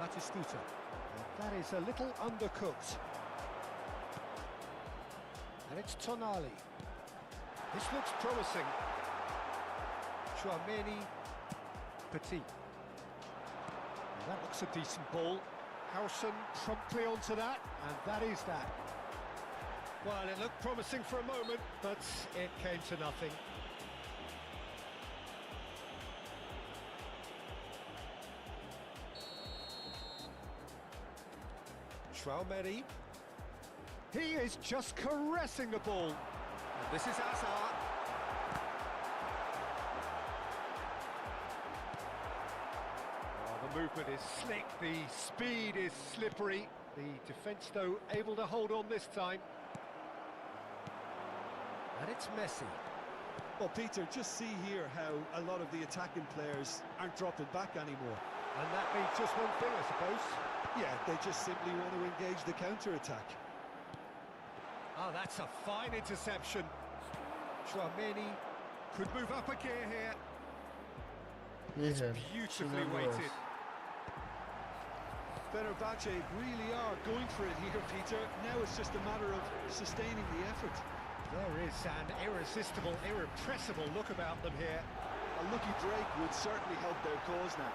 Batistuta. And that is a little undercooked. And it's Tonali. This looks promising. Chouameni. Petit. And that looks a decent ball. Howson promptly onto that, and that is that. Well, it looked promising for a moment, but it came to nothing. Chouameni. He is just caressing the ball. And this is Hazard. The movement is slick, the speed is slippery. The defence, though, able to hold on this time. And it's Messi. Well, Peter, just see here how a lot of the attacking players aren't dropping back anymore. And that means just one thing, I suppose. Yeah, they just simply want to engage the counter-attack. Oh, that's a fine interception. Chouameni could move up a gear here. It's beautifully weighted. Fenerbahce really are going for it here, Peter. Now it's just a matter of sustaining the effort. There is an irresistible, irrepressible look about them here. A lucky break would certainly help their cause now.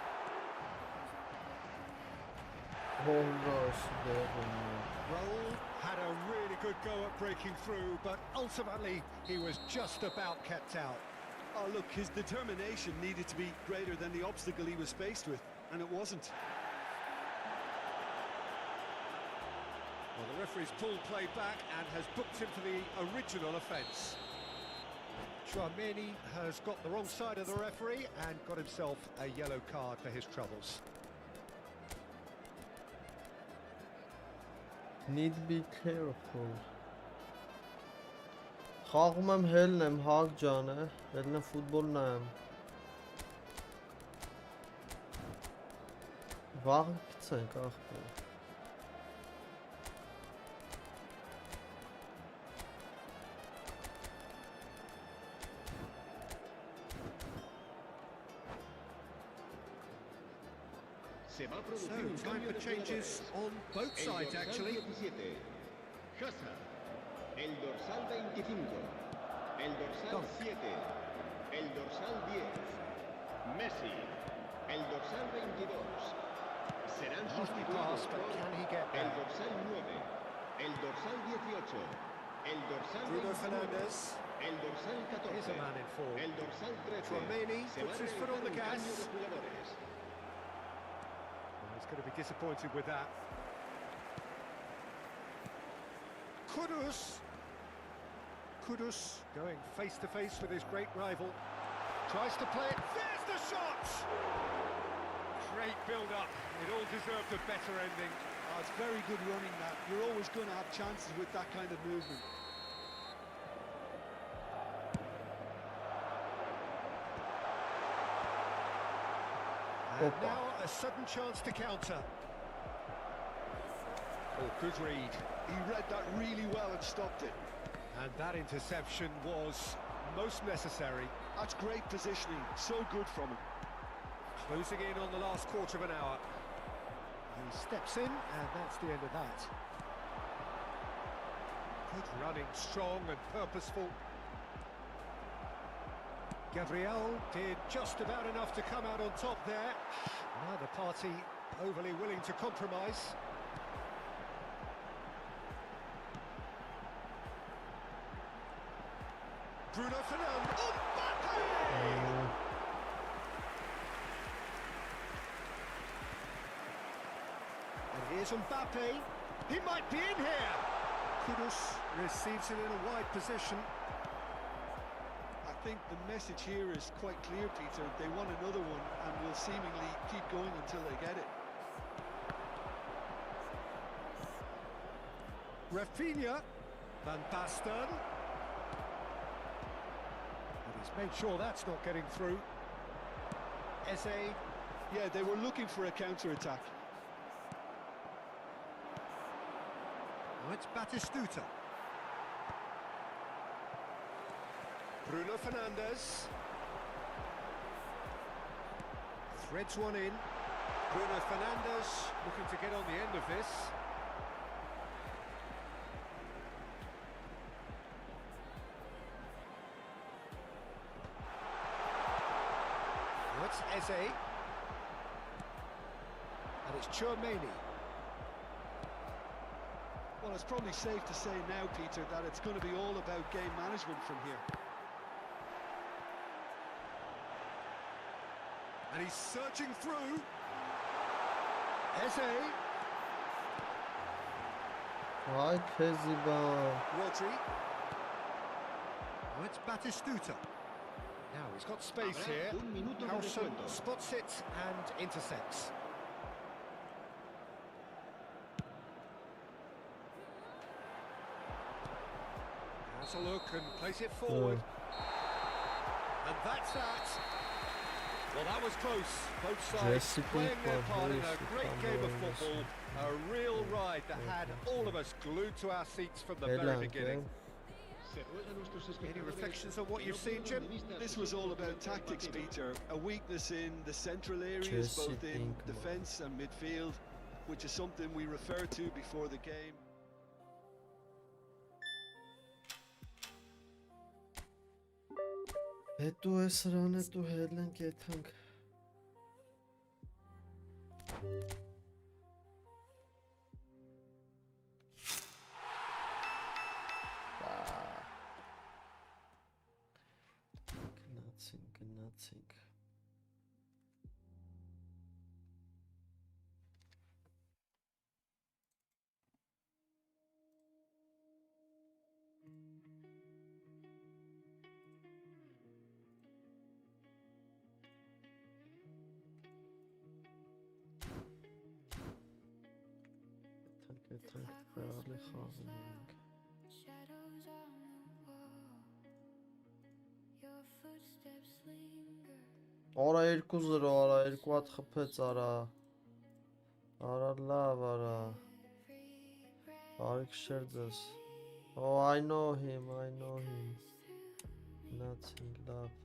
Raul had a really good go at breaking through, but ultimately he was just about kept out. Oh, look, his determination needed to be greater than the obstacle he was faced with, and it wasn't. Well, the referee's pulled play back and has booked him for the original offence. Chouameni has got the wrong side of the referee and got himself a yellow card for his troubles. Need to be careful. Խաղում եմ հելն եմ, հակ ջան է, հելն եմ ֆուտբոլ նայեմ։ Վաղ գցենք ախպեր։ Se va a producir So, un time cambio for de changes jugadores. on both El sides, dorsal actually. 17, Hazard. El dorsal 25. El dorsal Dunk. 7. El dorsal 10. Messi. El dorsal 22. Serán Lovely sustituidos pass, but por can he get el there? dorsal 9. El dorsal 18. El dorsal Bruno 29. Fernandes. El dorsal 14. Here's a man in form. El dorsal 13. Chouameni Se va puts a his foot on the realizar un gas. cambio de jugadores. Well, he's going to be disappointed with that. Kudus going face to face with his great rival. Tries to play it. There's the shot! Great build-up. It all deserved a better ending. Oh, it's very good running that. You're always going to have chances with that kind of movement. And now a sudden chance to counter. Oh, good read. He read that really well and stopped it. And that interception was most necessary. That's great positioning. So good from him. Closing in on the last quarter of an hour. He steps in, and that's the end of that. Good running, strong and purposeful. Gabriel did just about enough to come out on top there. Neither party overly willing to compromise. Bruno Fernandes. Oh, Mbappe! And here's Mbappe. He might be in here. Kudus receives it in a wide position. I think the message here is quite clear, Peter. They want another one and will seemingly keep going until they get it. Rafinha, Van Basten. And he's made sure that's not getting through. Eze Yeah, they were looking for a counter-attack. Oh, it's Batistuta. Bruno Fernandes. Threads one in. Bruno Fernandes looking to get on the end of this. Oh, it's Eze. And it's Chouameni. Well, it's probably safe to say now, Peter, that it's going to be all about game management from here. And he's searching through. Eze. Ay Keziba. Rodri. Oh, it's Batistuta. Now he's got space here. Howson spots it and intercepts. Has a look and plays it forward. And that's that. Well, that was close. Both sides playing their part in a great game of football. A real ride that had all of us glued to our seats from the very beginning. Any reflections on what you've seen, Jim? This was all about tactics, Peter. A weakness in the central areas, both in defence and midfield, which is something we referred to before the game. Հետո է սրան հետո հելենք եթանք Գնացինք Probably խաղում Shadows on the wall. Your footsteps linger. Արա 2-0 արա 2 հատ խփեց արա Արա լավ արա Արիք Շերձես Oh I know him Nothing love